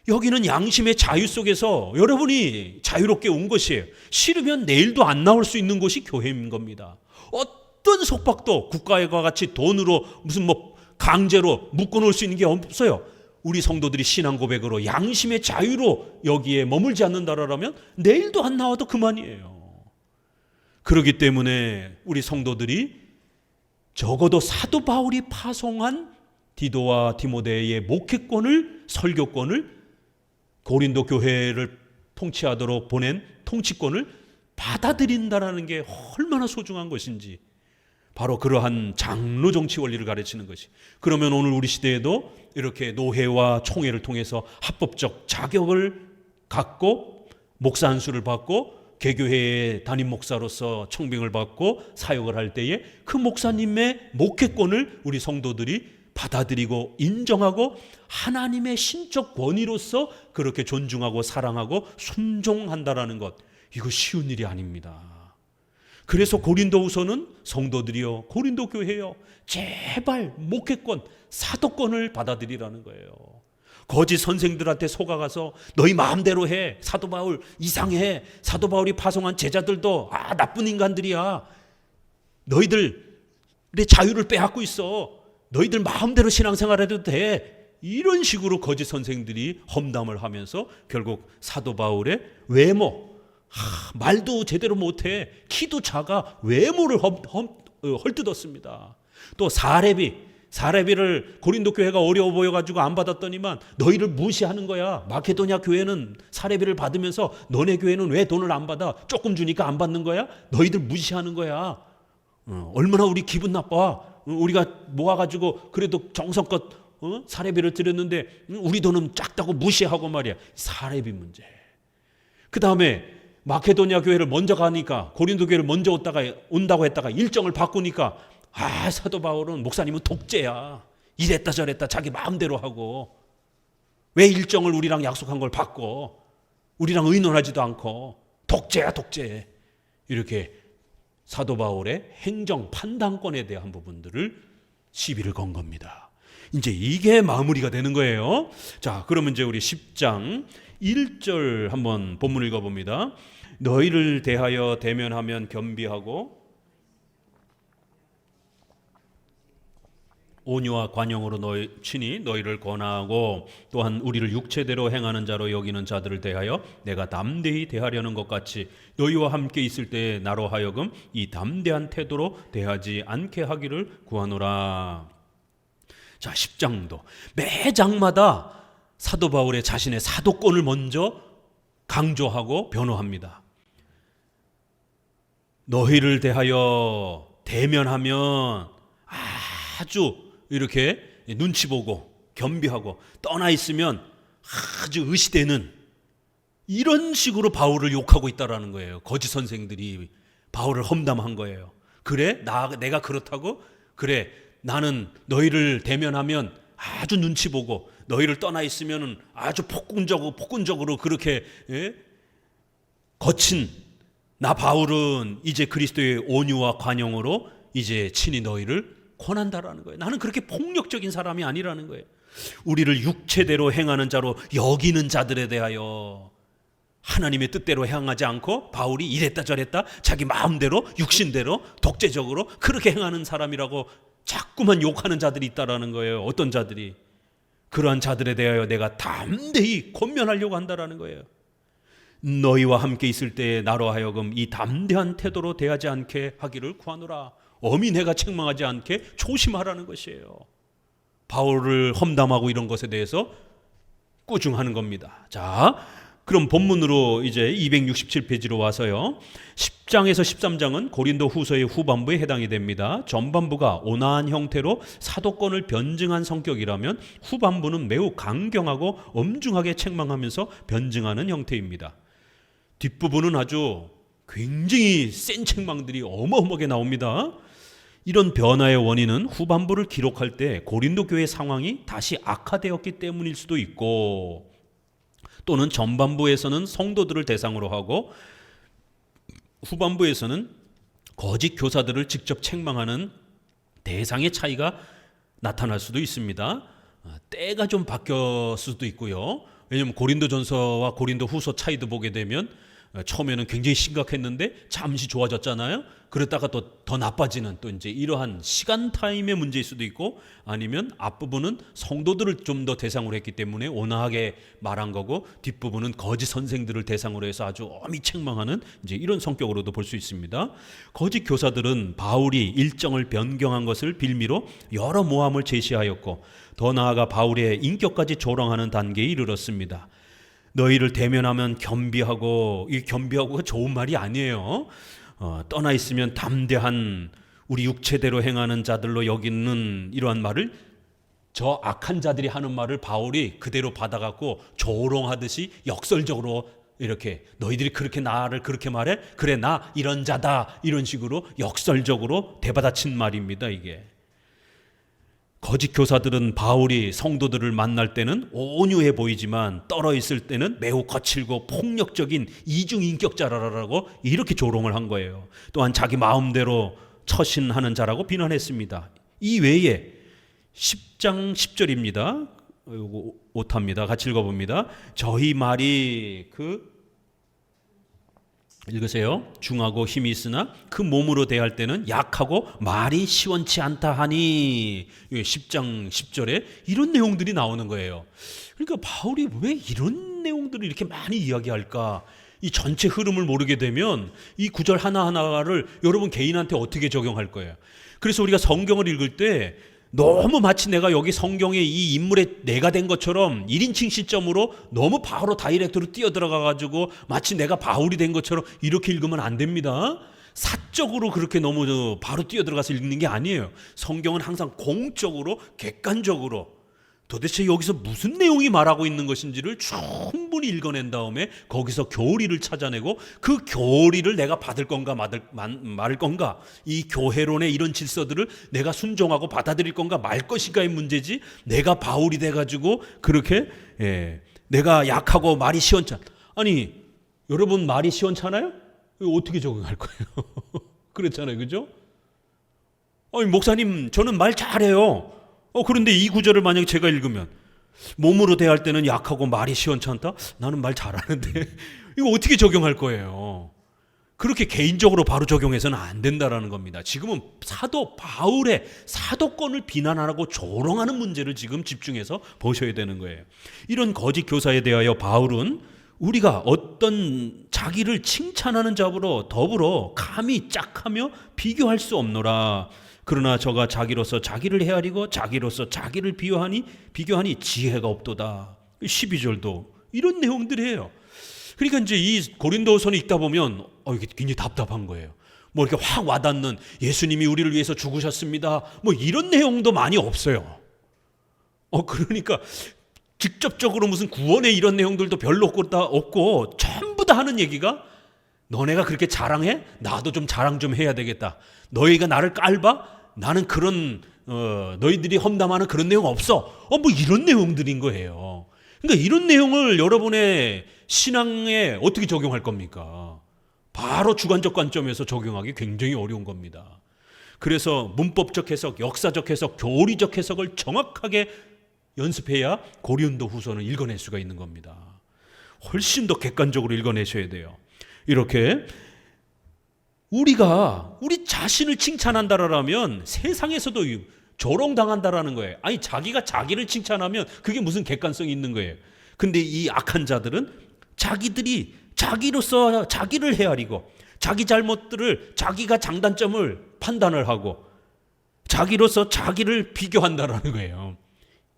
여기는 양심의 자유 속에서 여러분이 자유롭게 온 것이에요. 싫으면 내일도 안 나올 수 있는 곳이 교회인 겁니다. 어떤 속박도 국가와 같이 돈으로 무슨 강제로 묶어놓을 수 있는 게 없어요. 우리 성도들이 신앙 고백으로 양심의 자유로 여기에 머물지 않는다라면 내일도 안 나와도 그만이에요. 그렇기 때문에 우리 성도들이 적어도 사도 바울이 파송한 디도와 디모데의 목회권을, 설교권을, 고린도 교회를 통치하도록 보낸 통치권을 받아들인다라는 게 얼마나 소중한 것인지, 바로 그러한 장로 정치 원리를 가르치는 것이. 그러면 오늘 우리 시대에도 이렇게 노회와 총회를 통해서 합법적 자격을 갖고 목사 안수를 받고 개교회의 담임 목사로서 청빙을 받고 사역을 할 때에 그 목사님의 목회권을 우리 성도들이 받아들이고 인정하고 하나님의 신적 권위로서 그렇게 존중하고 사랑하고 순종한다라는 것, 이거 쉬운 일이 아닙니다. 그래서 고린도후서는 성도들이여, 고린도 교회여, 제발 목회권, 사도권을 받아들이라는 거예요. 거짓 선생들한테 속아가서 너희 마음대로 해, 사도 바울 이상해, 사도 바울이 파송한 제자들도 나쁜 인간들이야, 너희들의 자유를 빼앗고 있어, 너희들 마음대로 신앙생활해도 돼, 이런 식으로 거짓 선생들이 험담을 하면서 결국 사도 바울의 외모, 말도 제대로 못해, 키도 작아, 외모를 헐뜯었습니다. 또 사레비를 고린도 교회가 어려워 보여가지고 안 받았더니만 너희를 무시하는 거야. 마케도냐 교회는 사레비를 받으면서 너네 교회는 왜 돈을 안 받아? 조금 주니까 안 받는 거야? 너희들 무시하는 거야. 얼마나 우리 기분 나빠. 우리가 모아가지고 그래도 정성껏 사레비를 드렸는데 우리 돈은 작다고 무시하고 말이야. 사레비 문제. 그 다음에 마케도냐 교회를 먼저 가니까, 고린도 교회를 먼저 온다고 했다가 일정을 바꾸니까 사도 바울은, 목사님은 독재야, 이랬다 저랬다 자기 마음대로 하고, 왜 일정을 우리랑 약속한 걸 바꿔, 우리랑 의논하지도 않고, 독재야 독재. 이렇게 사도 바울의 행정 판단권에 대한 부분들을 시비를 건 겁니다. 이제 이게 마무리가 되는 거예요. 자, 그러면 이제 우리 10장 1절 한번 본문 읽어봅니다. 너희를 대하여 대면하면 겸비하고 온유와 관용으로 친히 너희를 권하고, 또한 우리를 육체대로 행하는 자로 여기는 자들을 대하여 내가 담대히 대하려는 것 같이 너희와 함께 있을 때 나로 하여금 이 담대한 태도로 대하지 않게 하기를 구하노라. 자, 10장도 매 장마다 사도 바울의 자신의 사도권을 먼저 강조하고 변호합니다. 너희를 대하여 대면하면 아주 이렇게 눈치 보고 겸비하고, 떠나 있으면 아주 의시되는, 이런 식으로 바울을 욕하고 있다라는 거예요. 거짓 선생들이 바울을 험담한 거예요. 그래? 내가 그렇다고? 그래, 나는 너희를 대면하면 아주 눈치 보고, 너희를 떠나 있으면 아주 폭군적으로 그렇게 거친 나 바울은 이제 그리스도의 온유와 관용으로 이제 친히 너희를 권한다라는 거예요. 나는 그렇게 폭력적인 사람이 아니라는 거예요. 우리를 육체대로 행하는 자로 여기는 자들에 대하여 하나님의 뜻대로 행하지 않고 바울이 이랬다 저랬다 자기 마음대로 육신대로 독재적으로 그렇게 행하는 사람이라고 자꾸만 욕하는 자들이 있다라는 거예요. 어떤 자들이. 그러한 자들에 대하여 내가 담대히 권면하려고 한다라는 거예요. 너희와 함께 있을 때에 나로 하여금 이 담대한 태도로 대하지 않게 하기를 구하노라. 엄히 내가 책망하지 않게 조심하라는 것이에요. 바울을 험담하고 이런 것에 대해서 꾸중하는 겁니다. 자, 그럼 본문으로 이제 267페이지로 와서요. 10장에서 13장은 고린도 후서의 후반부에 해당이 됩니다. 전반부가 온화한 형태로 사도권을 변증한 성격이라면 후반부는 매우 강경하고 엄중하게 책망하면서 변증하는 형태입니다. 뒷부분은 아주 굉장히 센 책망들이 어마어마하게 나옵니다. 이런 변화의 원인은 후반부를 기록할 때 고린도 교회 상황이 다시 악화되었기 때문일 수도 있고, 또는 전반부에서는 성도들을 대상으로 하고 후반부에서는 거짓 교사들을 직접 책망하는 대상의 차이가 나타날 수도 있습니다. 때가 좀 바뀌었을 수도 있고요. 왜냐하면 고린도전서와 고린도후서 차이도 보게 되면 처음에는 굉장히 심각했는데 잠시 좋아졌잖아요. 그러다가 또 더 나빠지는, 또 이제 이러한 시간 타임의 문제일 수도 있고, 아니면 앞부분은 성도들을 좀 더 대상으로 했기 때문에 온화하게 말한 거고, 뒷부분은 거짓 선생들을 대상으로 해서 아주 엄히 책망하는 이제 이런 성격으로도 볼 수 있습니다. 거짓 교사들은 바울이 일정을 변경한 것을 빌미로 여러 모함을 제시하였고, 더 나아가 바울의 인격까지 조롱하는 단계에 이르렀습니다. 너희를 대면하면 겸비하고, 이 겸비하고가 좋은 말이 아니에요. 떠나 있으면 담대한 우리 육체대로 행하는 자들로 여기는 이러한 말을, 저 악한 자들이 하는 말을 바울이 그대로 받아갖고 조롱하듯이 역설적으로 이렇게, 너희들이 그렇게 나를 그렇게 말해? 그래, 나 이런 자다, 이런 식으로 역설적으로 대받아친 말입니다. 이게 거짓 교사들은 바울이 성도들을 만날 때는 온유해 보이지만 떨어 있을 때는 매우 거칠고 폭력적인 이중인격자라고 이렇게 조롱을 한 거예요. 또한 자기 마음대로 처신하는 자라고 비난했습니다. 이 외에 10장 10절입니다. 오탑니다. 같이 읽어봅니다. 저희 말이 읽으세요. 중하고 힘이 있으나 그 몸으로 대할 때는 약하고 말이 시원치 않다 하니, 10장 10절에 이런 내용들이 나오는 거예요. 그러니까 바울이 왜 이런 내용들을 이렇게 많이 이야기할까? 이 전체 흐름을 모르게 되면 이 구절 하나하나를 여러분 개인한테 어떻게 적용할 거예요? 그래서 우리가 성경을 읽을 때 너무 마치 내가 여기 성경에 이 인물의 내가 된 것처럼 1인칭 시점으로 너무 바로 다이렉트로 뛰어들어가 가지고 마치 내가 바울이 된 것처럼 이렇게 읽으면 안 됩니다. 사적으로 그렇게 너무 바로 뛰어들어가서 읽는 게 아니에요. 성경은 항상 공적으로, 객관적으로 도대체 여기서 무슨 내용이 말하고 있는 것인지를 충분히 읽어낸 다음에 거기서 교리를 찾아내고, 그 교리를 내가 받을 건가 말을 건가, 이 교회론의 이런 질서들을 내가 순종하고 받아들일 건가 말 것인가의 문제지, 내가 바울이 돼가지고 그렇게 내가 약하고 말이 시원찮, 아니 여러분 말이 시원찮아요? 어떻게 적용할 거예요? 그렇잖아요, 그죠? 아니 목사님 저는 말 잘해요. 그런데 이 구절을 만약에 제가 읽으면 몸으로 대할 때는 약하고 말이 시원찮다? 나는 말 잘하는데 이거 어떻게 적용할 거예요? 그렇게 개인적으로 바로 적용해서는 안 된다라는 겁니다. 지금은 사도 바울의 사도권을 비난하고 조롱하는 문제를 지금 집중해서 보셔야 되는 거예요. 이런 거짓 교사에 대하여 바울은 우리가 어떤 자기를 칭찬하는 자로 더불어 감히 짝하며 비교할 수 없노라. 그러나 저가 자기로서 자기를 헤아리고 자기로서 자기를 비교하니 지혜가 없도다. 12절도 이런 내용들이에요. 그러니까 이제 이 고린도서는 읽다 보면 이게 굉장히 답답한 거예요. 뭐 이렇게 확 와닿는 예수님이 우리를 위해서 죽으셨습니다, 뭐 이런 내용도 많이 없어요. 그러니까 직접적으로 무슨 구원의 이런 내용들도 별로 없고 전부 다 하는 얘기가, 너네가 그렇게 자랑해? 나도 좀 자랑 좀 해야 되겠다. 너희가 나를 깔봐? 나는 그런 너희들이 험담하는 그런 내용 없어. 뭐 이런 내용들인 거예요. 그러니까 이런 내용을 여러분의 신앙에 어떻게 적용할 겁니까? 바로 주관적 관점에서 적용하기 굉장히 어려운 겁니다. 그래서 문법적 해석, 역사적 해석, 교리적 해석을 정확하게 연습해야 고린도 후서는 읽어낼 수가 있는 겁니다. 훨씬 더 객관적으로 읽어내셔야 돼요. 이렇게 우리가 우리 자신을 칭찬한다라면 세상에서도 조롱당한다라는 거예요. 아니 자기가 자기를 칭찬하면 그게 무슨 객관성이 있는 거예요. 근데 이 악한 자들은 자기들이 자기로서 자기를 헤아리고 자기 잘못들을 자기가 장단점을 판단을 하고 자기로서 자기를 비교한다라는 거예요.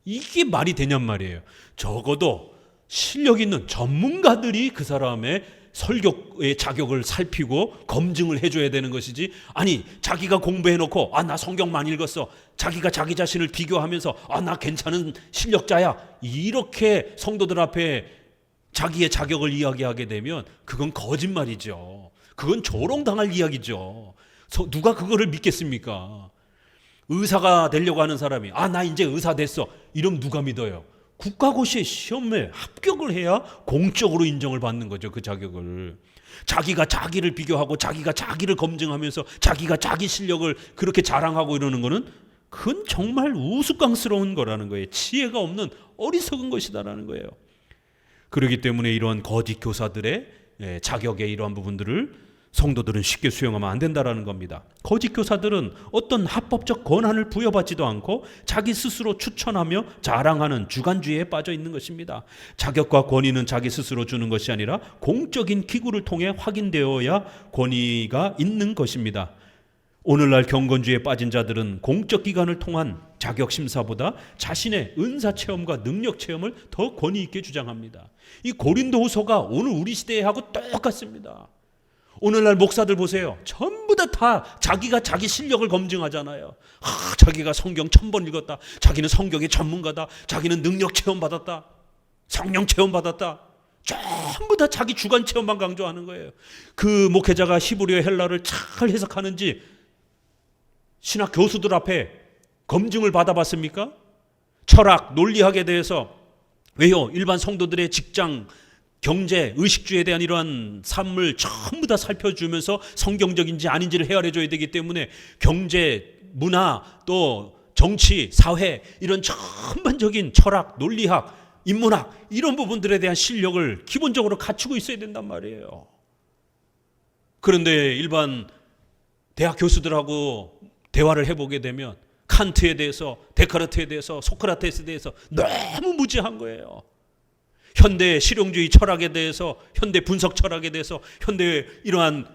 이게 말이 되냔 말이에요. 적어도 실력 있는 전문가들이 그 사람의 설교의 자격을 살피고 검증을 해줘야 되는 것이지, 아니 자기가 공부해놓고 나 성경 많이 읽었어, 자기가 자기 자신을 비교하면서 나 괜찮은 실력자야, 이렇게 성도들 앞에 자기의 자격을 이야기하게 되면 그건 거짓말이죠. 그건 조롱당할 이야기죠. 누가 그거를 믿겠습니까? 의사가 되려고 하는 사람이 나 이제 의사 됐어, 이러면 누가 믿어요? 국가고시에 시험에 합격을 해야 공적으로 인정을 받는 거죠. 그 자격을. 자기가 자기를 비교하고 자기가 자기를 검증하면서 자기가 자기 실력을 그렇게 자랑하고 이러는 거는 그건 정말 우스꽝스러운 거라는 거예요. 지혜가 없는 어리석은 것이다라는 거예요. 그렇기 때문에 이러한 거짓 교사들의 자격의 이러한 부분들을 성도들은 쉽게 수용하면 안 된다라는 겁니다. 거짓 교사들은 어떤 합법적 권한을 부여받지도 않고 자기 스스로 추천하며 자랑하는 주관주의에 빠져 있는 것입니다. 자격과 권위는 자기 스스로 주는 것이 아니라 공적인 기구를 통해 확인되어야 권위가 있는 것입니다. 오늘날 경건주의에 빠진 자들은 공적 기관을 통한 자격 심사보다 자신의 은사 체험과 능력 체험을 더 권위 있게 주장합니다. 이 고린도후서가 오늘 우리 시대하고 똑같습니다. 오늘날 목사들 보세요. 전부 다 자기가 자기 실력을 검증하잖아요. 자기가 성경 1000번 읽었다, 자기는 성경의 전문가다, 자기는 능력 체험 받았다, 성령 체험 받았다, 전부 다 자기 주관 체험만 강조하는 거예요. 그 목회자가 히브리어 헬라를 잘 해석하는지 신학 교수들 앞에 검증을 받아봤습니까? 철학, 논리학에 대해서 왜요? 일반 성도들의 직장, 경제, 의식주에 대한 이러한 삶을 전부 다 살펴주면서 성경적인지 아닌지를 헤아려줘야 되기 때문에 경제, 문화, 또 정치, 사회 이런 전반적인 철학, 논리학, 인문학 이런 부분들에 대한 실력을 기본적으로 갖추고 있어야 된단 말이에요. 그런데 일반 대학 교수들하고 대화를 해보게 되면 칸트에 대해서, 데카르트에 대해서, 소크라테스에 대해서 너무 무지한 거예요. 현대 실용주의 철학에 대해서, 현대 분석 철학에 대해서, 현대 이러한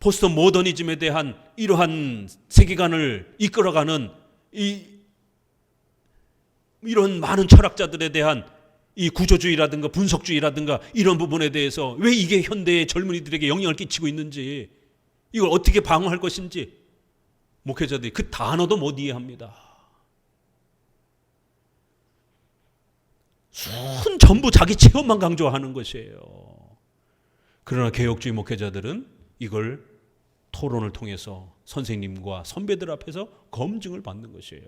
포스트 모더니즘에 대한 이러한 세계관을 이끌어가는 이런 많은 철학자들에 대한 이 구조주의라든가 분석주의라든가 이런 부분에 대해서 왜 이게 현대의 젊은이들에게 영향을 끼치고 있는지, 이걸 어떻게 방어할 것인지 목회자들이 그 단어도 못 이해합니다. 전부 자기 체험만 강조하는 것이에요. 그러나 개혁주의 목회자들은 이걸 토론을 통해서 선생님과 선배들 앞에서 검증을 받는 것이에요.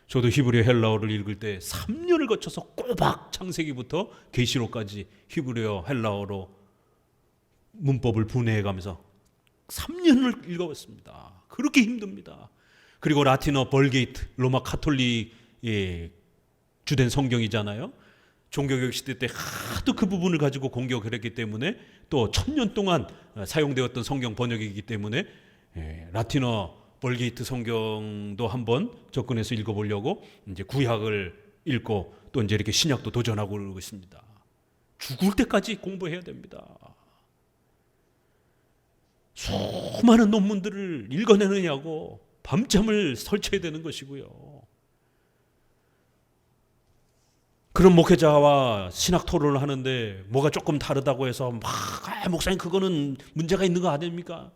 저도 히브리어 헬라어를 읽을 때 3년을 거쳐서 꼬박 창세기부터 계시록까지 히브리어 헬라어로 문법을 분해해가면서 3년을 읽어봤습니다. 그렇게 힘듭니다. 그리고 라틴어 벌게이트, 로마 카톨릭의 주된 성경이잖아요. 종교교육 시대 때 하도 그 부분을 가지고 공격을 했기 때문에, 또 1000년 동안 사용되었던 성경 번역이기 때문에 라틴어 벌게이트 성경도 한번 접근해서 읽어보려고 이제 구약을 읽고 또 이제 이렇게 신약도 도전하고 그러고 있습니다. 죽을 때까지 공부해야 됩니다. 수많은 논문들을 읽어내느냐고 밤잠을 설쳐야 되는 것이고요. 그런 목회자와 신학 토론을 하는데 뭐가 조금 다르다고 해서 목사님 그거는 문제가 있는 거 아닙니까?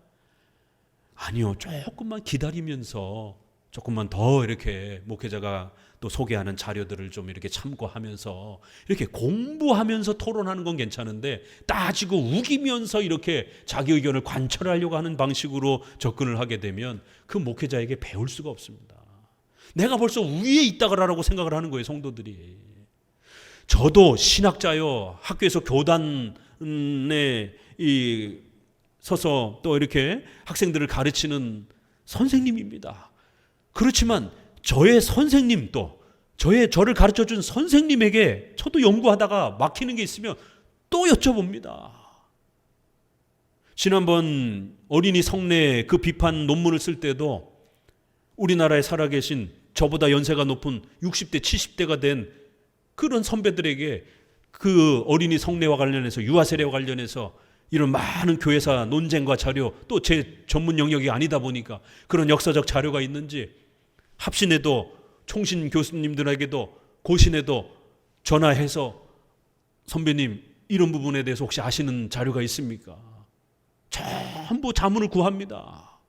아니요, 조금만 기다리면서 조금만 더 이렇게 목회자가 또 소개하는 자료들을 좀 이렇게 참고하면서 이렇게 공부하면서 토론하는 건 괜찮은데, 따지고 우기면서 이렇게 자기 의견을 관철하려고 하는 방식으로 접근을 하게 되면 그 목회자에게 배울 수가 없습니다. 내가 벌써 위에 있다고 생각을 하는 거예요, 성도들이. 저도 신학자요, 학교에서 교단에 서서 또 이렇게 학생들을 가르치는 선생님입니다. 그렇지만 저의 선생님, 또 저를 가르쳐준 선생님에게 저도 연구하다가 막히는 게 있으면 또 여쭤봅니다. 지난번 어린이 성례 그 비판 논문을 쓸 때도 우리나라에 살아계신 저보다 연세가 높은 60대 70대가 된 그런 선배들에게 그 어린이 성례와 관련해서 유아 세례와 관련해서 이런 많은 교회사 논쟁과 자료, 또 제 전문 영역이 아니다 보니까 그런 역사적 자료가 있는지 합신에도 총신 교수님들에게도 고신에도 전화해서 선배님 이런 부분에 대해서 혹시 아시는 자료가 있습니까? 전부 자문을 구합니다.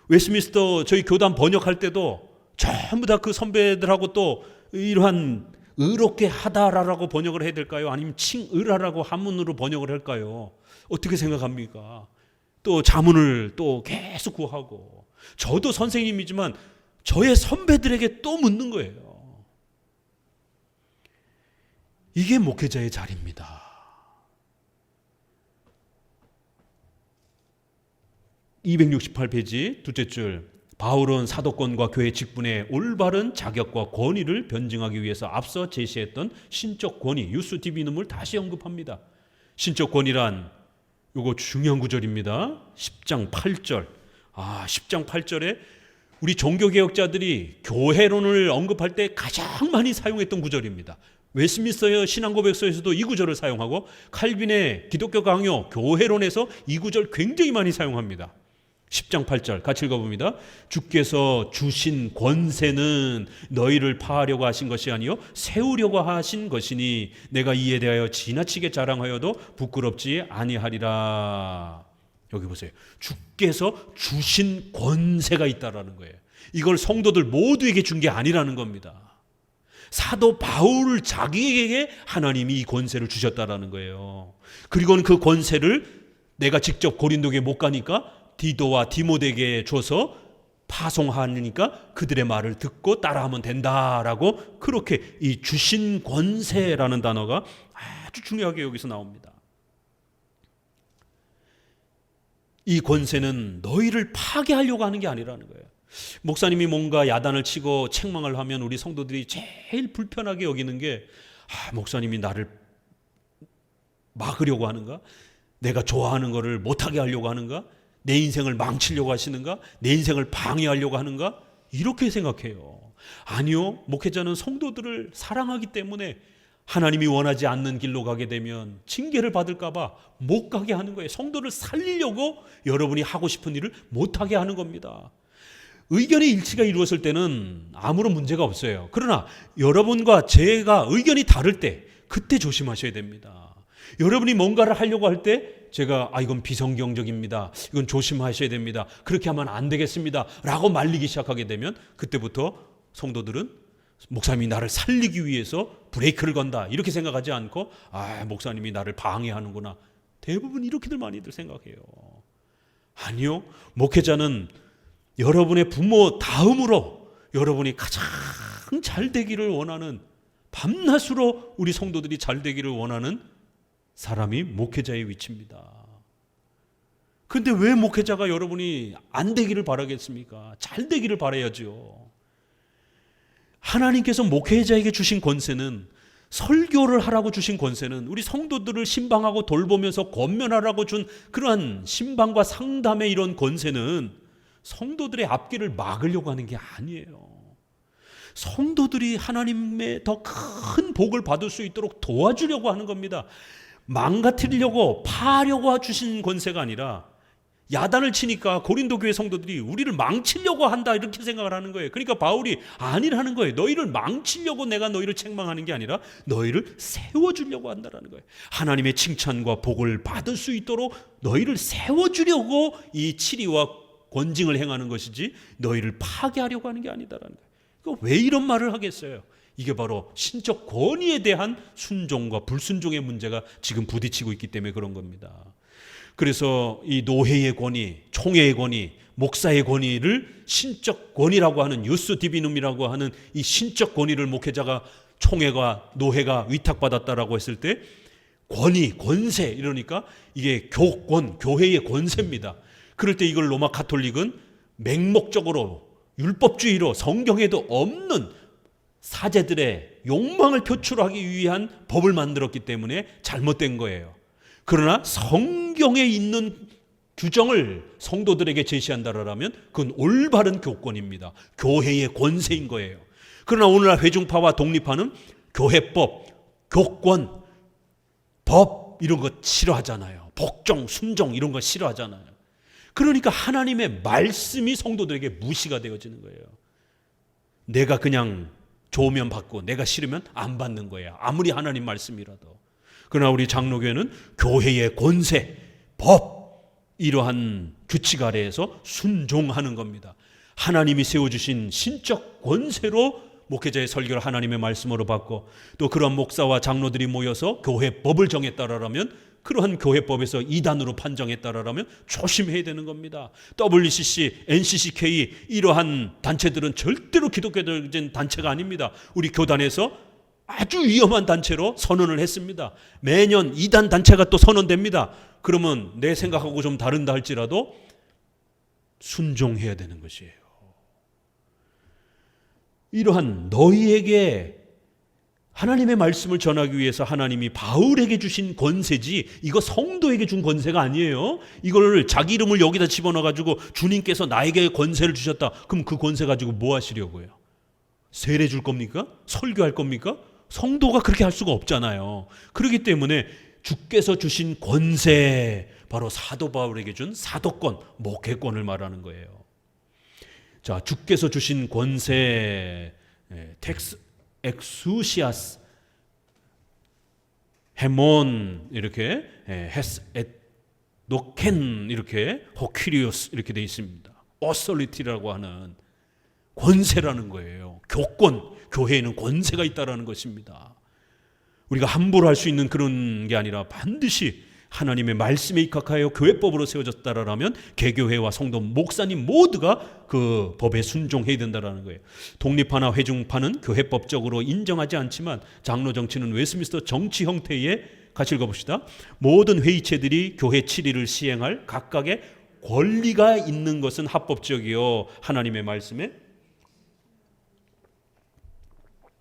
웨스트민스터 저희 교단 번역할 때도 전부 다 그 선배들하고 또 이러한 의롭게 하다라고 번역을 해야 될까요? 아니면 칭의라라고 한문으로 번역을 할까요? 어떻게 생각합니까? 또 자문을 또 계속 구하고, 저도 선생님이지만 저의 선배들에게 또 묻는 거예요. 이게 목회자의 자리입니다. 268페이지 둘째 줄, 바울은 사도권과 교회 직분의 올바른 자격과 권위를 변증하기 위해서 앞서 제시했던 신적 권위, 유스 디비눔을 다시 언급합니다. 신적 권위란 요거 중요한 구절입니다. 10장 8절. 10장 8절에 우리 종교개혁자들이 교회론을 언급할 때 가장 많이 사용했던 구절입니다. 웨스트민스터 신앙고백서에서도 이 구절을 사용하고, 칼빈의 기독교 강요 교회론에서 이 구절 굉장히 많이 사용합니다. 10장 8절 같이 읽어봅니다. 주께서 주신 권세는 너희를 파하려고 하신 것이 아니요 세우려고 하신 것이니 내가 이에 대하여 지나치게 자랑하여도 부끄럽지 아니하리라. 여기 보세요. 주께서 주신 권세가 있다라는 거예요. 이걸 성도들 모두에게 준 게 아니라는 겁니다. 사도 바울 자기에게 하나님이 이 권세를 주셨다라는 거예요. 그리고는 그 권세를 내가 직접 고린도에 못 가니까 디도와 디모데에게 줘서 파송하니까 그들의 말을 듣고 따라하면 된다라고, 그렇게 이 주신 권세라는 단어가 아주 중요하게 여기서 나옵니다. 이 권세는 너희를 파괴하려고 하는 게 아니라는 거예요. 목사님이 뭔가 야단을 치고 책망을 하면 우리 성도들이 제일 불편하게 여기는 게, 목사님이 나를 막으려고 하는가? 내가 좋아하는 거를 못하게 하려고 하는가? 내 인생을 망치려고 하시는가? 내 인생을 방해하려고 하는가? 이렇게 생각해요. 아니요. 목회자는 성도들을 사랑하기 때문에 하나님이 원하지 않는 길로 가게 되면 징계를 받을까 봐 못 가게 하는 거예요. 성도를 살리려고 여러분이 하고 싶은 일을 못하게 하는 겁니다. 의견의 일치가 이루어질 때는 아무런 문제가 없어요. 그러나 여러분과 제가 의견이 다를 때, 그때 조심하셔야 됩니다. 여러분이 뭔가를 하려고 할 때 제가 이건 비성경적입니다, 이건 조심하셔야 됩니다, 그렇게 하면 안 되겠습니다 라고 말리기 시작하게 되면 그때부터 성도들은 목사님이 나를 살리기 위해서 브레이크를 건다 이렇게 생각하지 않고 목사님이 나를 방해하는구나, 대부분 이렇게들 많이들 생각해요. 아니요. 목회자는 여러분의 부모 다음으로 여러분이 가장 잘 되기를 원하는, 밤낮으로 우리 성도들이 잘 되기를 원하는 사람이 목회자의 위치입니다. 그런데 왜 목회자가 여러분이 안 되기를 바라겠습니까? 잘 되기를 바라야죠. 하나님께서 목회자에게 주신 권세는, 설교를 하라고 주신 권세는, 우리 성도들을 신방하고 돌보면서 권면하라고 준 그러한 신방과 상담의 이런 권세는 성도들의 앞길을 막으려고 하는 게 아니에요. 성도들이 하나님의 더 큰 복을 받을 수 있도록 도와주려고 하는 겁니다. 망가뜨리려고 파하려고 주신 권세가 아니라, 야단을 치니까 고린도 교회 성도들이 우리를 망치려고 한다 이렇게 생각을 하는 거예요. 그러니까 바울이 아니라는 거예요. 너희를 망치려고 내가 너희를 책망하는 게 아니라 너희를 세워주려고 한다는 거예요. 하나님의 칭찬과 복을 받을 수 있도록 너희를 세워주려고 이 치리와 권징을 행하는 것이지 너희를 파괴하려고 하는 게 아니다라는 거예요. 그러니까 왜 이런 말을 하겠어요? 이게 바로 신적 권위에 대한 순종과 불순종의 문제가 지금 부딪히고 있기 때문에 그런 겁니다. 그래서 이 노회의 권위, 총회의 권위, 목사의 권위를 신적 권위라고 하는 유스 디비눔이라고 하는 이 신적 권위를 목회자가, 총회가, 노회가 위탁받았다라고 했을 때 권위, 권세 이러니까 이게 교권, 교회의 권세입니다. 그럴 때 이걸 로마 가톨릭은 맹목적으로 율법주의로 성경에도 없는 사제들의 욕망을 표출하기 위한 법을 만들었기 때문에 잘못된 거예요. 그러나 성경에 있는 규정을 성도들에게 제시한다라면 그건 올바른 교권입니다. 교회의 권세인 거예요. 그러나 오늘날 회중파와 독립파는 교회법, 교권, 법 이런 거 싫어하잖아요. 복종, 순종 이런 거 싫어하잖아요. 그러니까 하나님의 말씀이 성도들에게 무시가 되어지는 거예요. 내가 그냥 좋으면 받고 내가 싫으면 안 받는 거예요. 아무리 하나님 말씀이라도. 그러나 우리 장로교회는 교회의 권세, 법 이러한 규칙 아래에서 순종하는 겁니다. 하나님이 세워주신 신적 권세로 목회자의 설교를 하나님의 말씀으로 받고 또 그러한 목사와 장로들이 모여서 교회법을 정했다라면 그러한 교회법에서 이단으로 판정했다라면 조심해야 되는 겁니다. WCC, NCCK 이러한 단체들은 절대로 기독교적인 단체가 아닙니다. 우리 교단에서 아주 위험한 단체로 선언을 했습니다. 매년 이단 단체가 또 선언됩니다. 그러면 내 생각하고 좀 다른다 할지라도 순종해야 되는 것이에요. 이러한 너희에게 하나님의 말씀을 전하기 위해서 하나님이 바울에게 주신 권세지 이거 성도에게 준 권세가 아니에요. 이걸 자기 이름을 여기다 집어넣어가지고 주님께서 나에게 권세를 주셨다. 그럼 그 권세 가지고 뭐 하시려고요? 세례 줄 겁니까? 설교할 겁니까? 성도가 그렇게 할 수가 없잖아요. 그렇기 때문에 주께서 주신 권세, 바로 사도 바울에게 준 사도권, 목회권을 말하는 거예요. 자, 주께서 주신 권세, 텍스 엑수시아스, 헤몬 이렇게 헤스 엣 노켄 이렇게 호퀴리오스 이렇게 되어 있습니다. 어서리티라고 하는 권세라는 거예요. 교권, 교회에는 권세가 있다라는 것입니다. 우리가 함부로 할 수 있는 그런 게 아니라 반드시 하나님의 말씀에 입각하여 교회법으로 세워졌다라면 개교회와 성도, 목사님 모두가 그 법에 순종해야 된다라는 거예요. 독립파나 회중파는 교회법적으로 인정하지 않지만 장로 정치는 웨스트민스터 정치 형태의 같이 읽어봅시다. 모든 회의체들이 교회 치리를 시행할 각각의 권리가 있는 것은 합법적이요. 하나님의 말씀에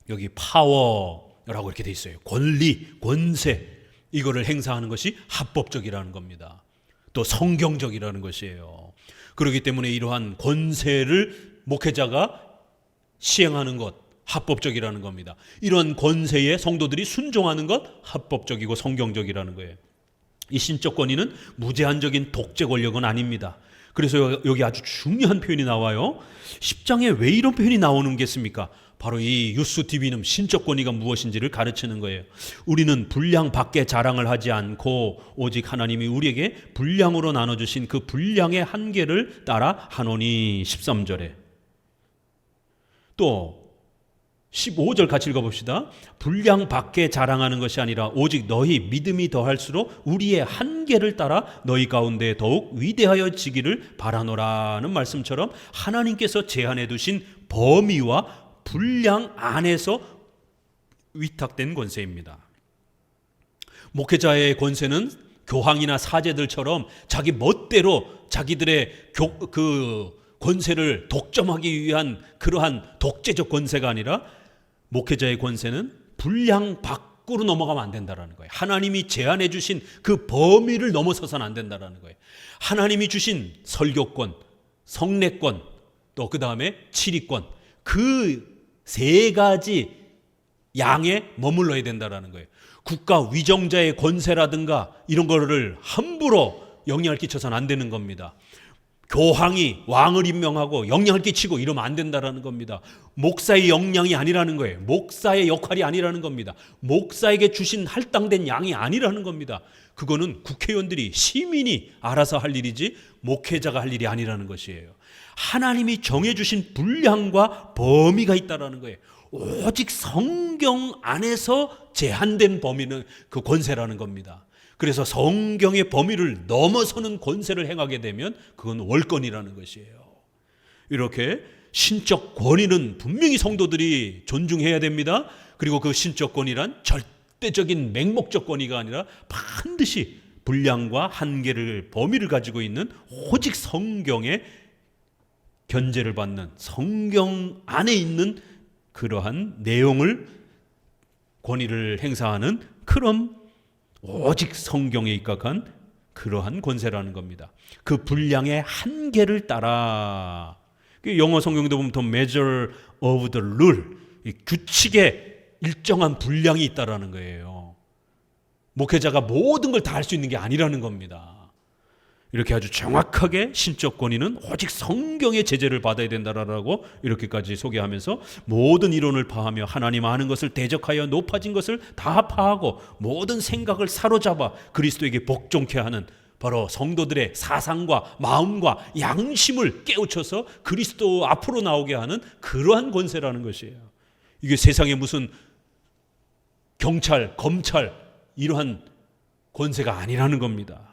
여기 파워라고 이렇게 돼 있어요. 권리, 권세 이거를 행사하는 것이 합법적이라는 겁니다. 또 성경적이라는 것이에요. 그렇기 때문에 이러한 권세를 목회자가 시행하는 것 합법적이라는 겁니다. 이런 권세에 성도들이 순종하는 것 합법적이고 성경적이라는 거예요. 이 신적 권위는 무제한적인 독재 권력은 아닙니다. 그래서 여기 아주 중요한 표현이 나와요. 10장에 왜 이런 표현이 나오는 겠습니까? 바로 이 유스 디비눔 신적 권위가 무엇인지를 가르치는 거예요. 우리는 분량 밖에 자랑을 하지 않고 오직 하나님이 우리에게 분량으로 나눠주신 그 분량의 한계를 따라 하노니 13절에 또 15절 같이 읽어봅시다. 분량 밖에 자랑하는 것이 아니라 오직 너희 믿음이 더할수록 우리의 한계를 따라 너희 가운데 더욱 위대하여지기를 바라노라는 말씀처럼 하나님께서 제한해 두신 범위와 분량 안에서 위탁된 권세입니다. 목회자의 권세는 교황이나 사제들처럼 자기 멋대로 자기들의 그 권세를 독점하기 위한 그러한 독재적 권세가 아니라 목회자의 권세는 분량 밖으로 넘어가면 안 된다는 거예요. 하나님이 제한해 주신 그 범위를 넘어서서는 안 된다는 거예요. 하나님이 주신 설교권, 성례권, 또 그 다음에 치리권 그 세 가지 양에 머물러야 된다는 거예요. 국가 위정자의 권세라든가 이런 거를 함부로 영향을 끼쳐서는 안 되는 겁니다. 교황이 왕을 임명하고 영향을 끼치고 이러면 안 된다는 겁니다. 목사의 역량이 아니라는 거예요. 목사의 역할이 아니라는 겁니다. 목사에게 주신 할당된 양이 아니라는 겁니다. 그거는 국회의원들이 시민이 알아서 할 일이지 목회자가 할 일이 아니라는 것이에요. 하나님이 정해주신 분량과 범위가 있다는 거예요. 오직 성경 안에서 제한된 범위는 그 권세라는 겁니다. 그래서 성경의 범위를 넘어서는 권세를 행하게 되면 그건 월권이라는 것이에요. 이렇게 신적 권위는 분명히 성도들이 존중해야 됩니다. 그리고 그 신적 권위란 절대적인 맹목적 권위가 아니라 반드시 분량과 한계를 범위를 가지고 있는 오직 성경의 견제를 받는 성경 안에 있는 그러한 내용을 권위를 행사하는 그런 오직 성경에 입각한 그러한 권세라는 겁니다. 그 분량의 한계를 따라 영어 성경도 보면 the measure of the rule 이 규칙에 일정한 분량이 있다라는 거예요. 목회자가 모든 걸 다 할 수 있는 게 아니라는 겁니다. 이렇게 아주 정확하게 신적 권위는 오직 성경의 제재를 받아야 된다라고 이렇게까지 소개하면서 모든 이론을 파하며 하나님 아는 것을 대적하여 높아진 것을 다 파하고 모든 생각을 사로잡아 그리스도에게 복종케 하는 바로 성도들의 사상과 마음과 양심을 깨우쳐서 그리스도 앞으로 나오게 하는 그러한 권세라는 것이에요. 이게 세상에 무슨 경찰, 검찰 이러한 권세가 아니라는 겁니다.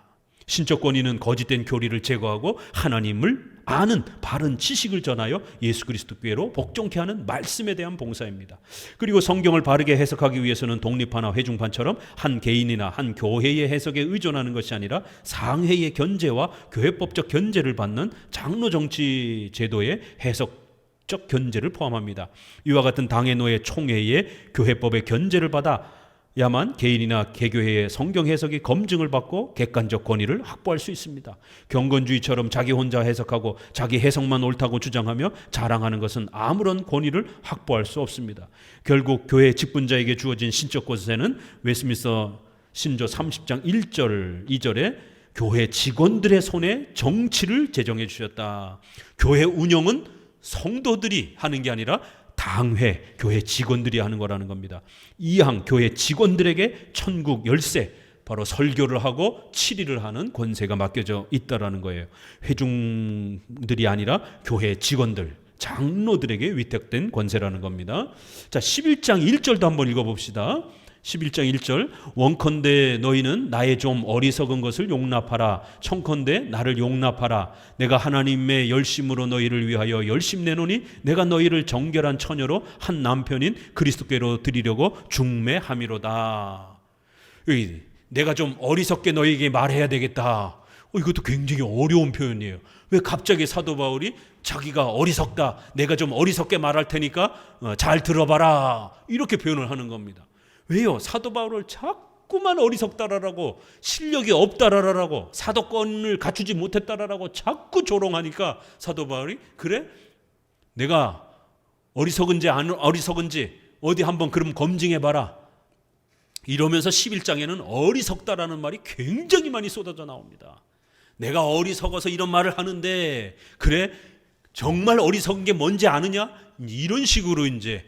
신적 권위는 거짓된 교리를 제거하고 하나님을 아는 바른 지식을 전하여 예수 그리스도께로 복종케 하는 말씀에 대한 봉사입니다. 그리고 성경을 바르게 해석하기 위해서는 독립파나 회중판처럼 한 개인이나 한 교회의 해석에 의존하는 것이 아니라 상회의 견제와 교회법적 견제를 받는 장로 정치 제도의 해석적 견제를 포함합니다. 이와 같은 당회노의 총회의 교회법의 견제를 받아 야만 개인이나 개교회의 성경 해석이 검증을 받고 객관적 권위를 확보할 수 있습니다. 경건주의처럼 자기 혼자 해석하고 자기 해석만 옳다고 주장하며 자랑하는 것은 아무런 권위를 확보할 수 없습니다. 결국 교회 직분자에게 주어진 신적 권세는 웨스트민스터 신조 30장 1절 2절에 교회 직원들의 손에 정치를 제정해 주셨다. 교회 운영은 성도들이 하는 게 아니라 당회, 교회 직원들이 하는 거라는 겁니다. 이항 교회 직원들에게 천국 열쇠, 바로 설교를 하고 치리를 하는 권세가 맡겨져 있다라는 거예요. 회중들이 아니라 교회 직원들, 장로들에게 위탁된 권세라는 겁니다. 자, 11장 1절도 한번 읽어봅시다. 11장 1절 원컨대 너희는 나의 좀 어리석은 것을 용납하라. 청컨대 나를 용납하라. 내가 하나님의 열심으로 너희를 위하여 열심 내노니 내가 너희를 정결한 처녀로 한 남편인 그리스도께로 드리려고 중매함이로다. 내가 좀 어리석게 너희에게 말해야 되겠다. 이것도 굉장히 어려운 표현이에요. 왜 갑자기 사도 바울이 자기가 어리석다, 내가 좀 어리석게 말할 테니까 잘 들어봐라, 이렇게 표현을 하는 겁니다. 왜요? 사도 바울을 자꾸만 어리석다라고, 실력이 없다라고, 사도권을 갖추지 못했다라고 자꾸 조롱하니까 사도 바울이 그래? 내가 어리석은지 안 어리석은지 어디 한번 그럼 검증해봐라. 이러면서 11장에는 어리석다라는 말이 굉장히 많이 쏟아져 나옵니다. 내가 어리석어서 이런 말을 하는데 그래? 정말 어리석은 게 뭔지 아느냐? 이런 식으로 이제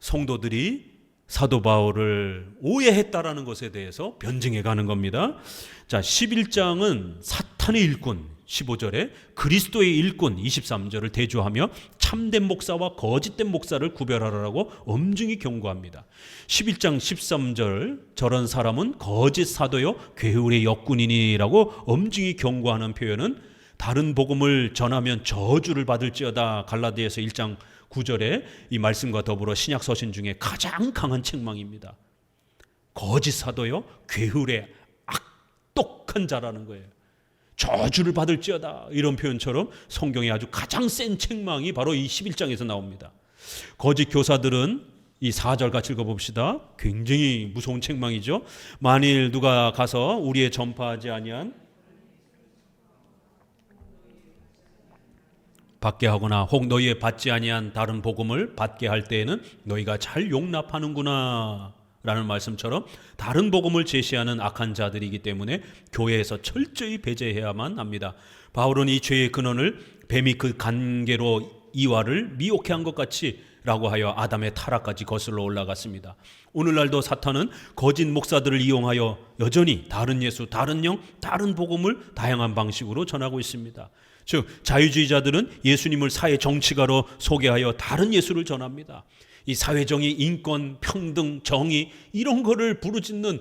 성도들이 사도 바울을 오해했다라는 것에 대해서 변증해 가는 겁니다. 자, 11장은 사탄의 일꾼 15절에 그리스도의 일꾼 23절을 대조하며 참된 목사와 거짓된 목사를 구별하라고 엄중히 경고합니다. 11장 13절 저런 사람은 거짓 사도요 괴울의 역군이니라고 엄중히 경고하는 표현은 다른 복음을 전하면 저주를 받을지어다 갈라디아서 1장 9절에 이 말씀과 더불어 신약 서신 중에 가장 강한 책망입니다. 거짓 사도요 괴울의 악독한 자라는 거예요. 저주를 받을지어다 이런 표현처럼 성경에 아주 가장 센 책망이 바로 이 11장에서 나옵니다. 거짓 교사들은 이 4절 같이 읽어봅시다. 굉장히 무서운 책망이죠. 만일 누가 가서 우리의 전파하지 아니한 받게 하거나 혹 너희의 받지 아니한 다른 복음을 받게 할 때에는 너희가 잘 용납하는구나 라는 말씀처럼 다른 복음을 제시하는 악한 자들이기 때문에 교회에서 철저히 배제해야만 합니다. 바울은 이 죄의 근원을 뱀이 그 간계로 이와를 미혹해 한 것 같이 라고 하여 아담의 타락까지 거슬러 올라갔습니다. 오늘날도 사탄은 거짓 목사들을 이용하여 여전히 다른 예수, 다른 영, 다른 복음을 다양한 방식으로 전하고 있습니다. 즉 자유주의자들은 예수님을 사회 정치가로 소개하여 다른 예수를 전합니다. 이 사회정의, 인권, 평등, 정의 이런 거를 부르짖는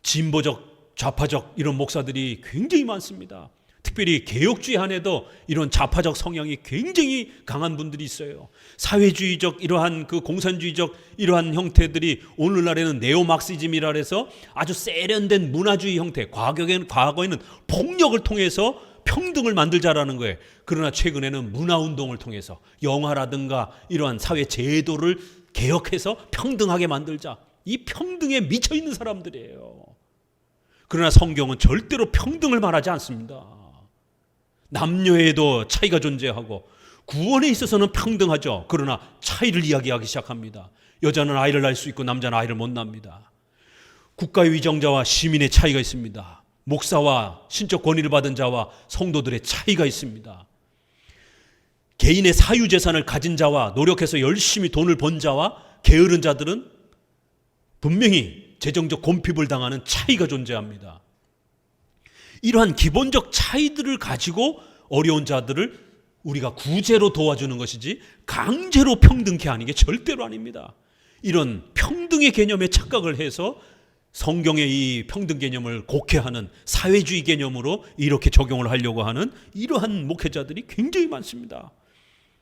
진보적, 좌파적 이런 목사들이 굉장히 많습니다. 특별히 개혁주의 안에도 이런 좌파적 성향이 굉장히 강한 분들이 있어요. 사회주의적 이러한 그 공산주의적 이러한 형태들이 오늘날에는 네오막시즘이라 해서 아주 세련된 문화주의 형태, 과거에는 폭력을 통해서 평등을 만들자라는 거예요. 그러나 최근에는 문화운동을 통해서 영화라든가 이러한 사회 제도를 개혁해서 평등하게 만들자. 이 평등에 미쳐있는 사람들이에요. 그러나 성경은 절대로 평등을 말하지 않습니다. 남녀에도 차이가 존재하고 구원에 있어서는 평등하죠. 그러나 차이를 이야기하기 시작합니다. 여자는 아이를 낳을 수 있고 남자는 아이를 못 낳습니다. 국가의 위정자와 시민의 차이가 있습니다. 목사와 신적 권위를 받은 자와 성도들의 차이가 있습니다. 개인의 사유재산을 가진 자와 노력해서 열심히 돈을 번 자와 게으른 자들은 분명히 재정적 곰핍을 당하는 차이가 존재합니다. 이러한 기본적 차이들을 가지고 어려운 자들을 우리가 구제로 도와주는 것이지 강제로 평등케 하는 게 절대로 아닙니다. 이런 평등의 개념에 착각을 해서 성경의 이 평등 개념을 곡해하는 사회주의 개념으로 이렇게 적용을 하려고 하는 이러한 목회자들이 굉장히 많습니다.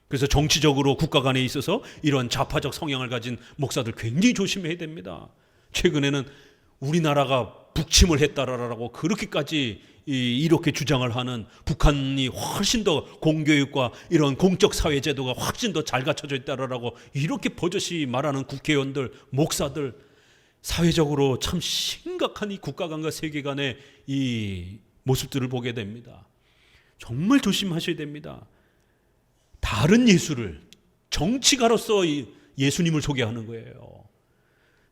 그래서 정치적으로 국가 간에 있어서 이런 좌파적 성향을 가진 목사들 굉장히 조심해야 됩니다. 최근에는 우리나라가 북침을 했다라고 그렇게까지 이렇게 주장을 하는, 북한이 훨씬 더 공교육과 이런 공적 사회 제도가 훨씬 더 잘 갖춰져 있다라고 이렇게 버젓이 말하는 국회의원들, 목사들, 사회적으로 참 심각한 이 국가 간과 세계 간의 이 모습들을 보게 됩니다. 정말 조심하셔야 됩니다. 다른 예수를, 정치가로서 예수님을 소개하는 거예요.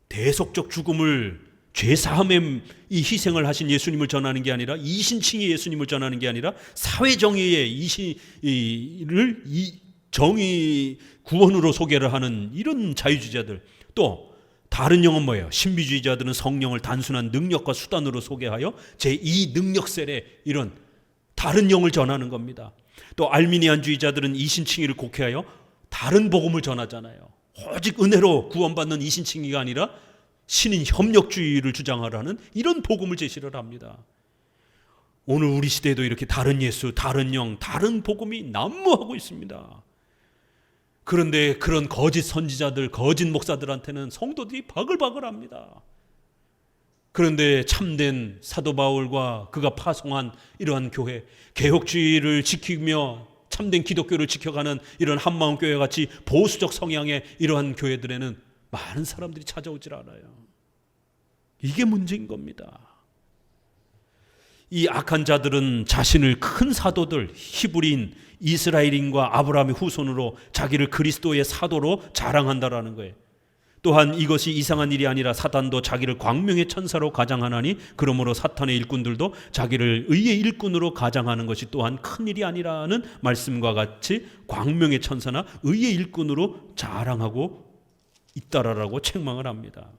대속적 죽음을, 죄사함의 이 희생을 하신 예수님을 전하는 게 아니라, 이신칭의 예수님을 전하는 게 아니라 사회정의의 정의 구원으로 소개를 하는 이런 자유주의자들. 또 다른 영은 뭐예요? 신비주의자들은 성령을 단순한 능력과 수단으로 소개하여 제2 능력셀의 이런 다른 영을 전하는 겁니다. 또 알미니안주의자들은 이신칭의를 곡해하여 다른 복음을 전하잖아요. 오직 은혜로 구원받는 이신칭의가 아니라 신인 협력주의를 주장하라는 이런 복음을 제시를 합니다. 오늘 우리 시대에도 이렇게 다른 예수, 다른 영, 다른 복음이 난무하고 있습니다. 그런데 그런 거짓 선지자들, 거짓 목사들한테는 성도들이 바글바글합니다. 그런데 참된 사도 바울과 그가 파송한 이러한 교회, 개혁주의를 지키며 참된 기독교를 지켜가는 이런 한마음교회 같이 보수적 성향의 이러한 교회들에는 많은 사람들이 찾아오질 않아요. 이게 문제인 겁니다. 이 악한 자들은 자신을 큰 사도들, 히브리인, 이스라엘인과 아브라함의 후손으로 자기를 그리스도의 사도로 자랑한다라는 거예요. 또한 이것이 이상한 일이 아니라 사탄도 자기를 광명의 천사로 가장하나니 그러므로 사탄의 일꾼들도 자기를 의의 일꾼으로 가장하는 것이 또한 큰 일이 아니라는 말씀과 같이 광명의 천사나 의의 일꾼으로 자랑하고 있다라고 책망을 합니다.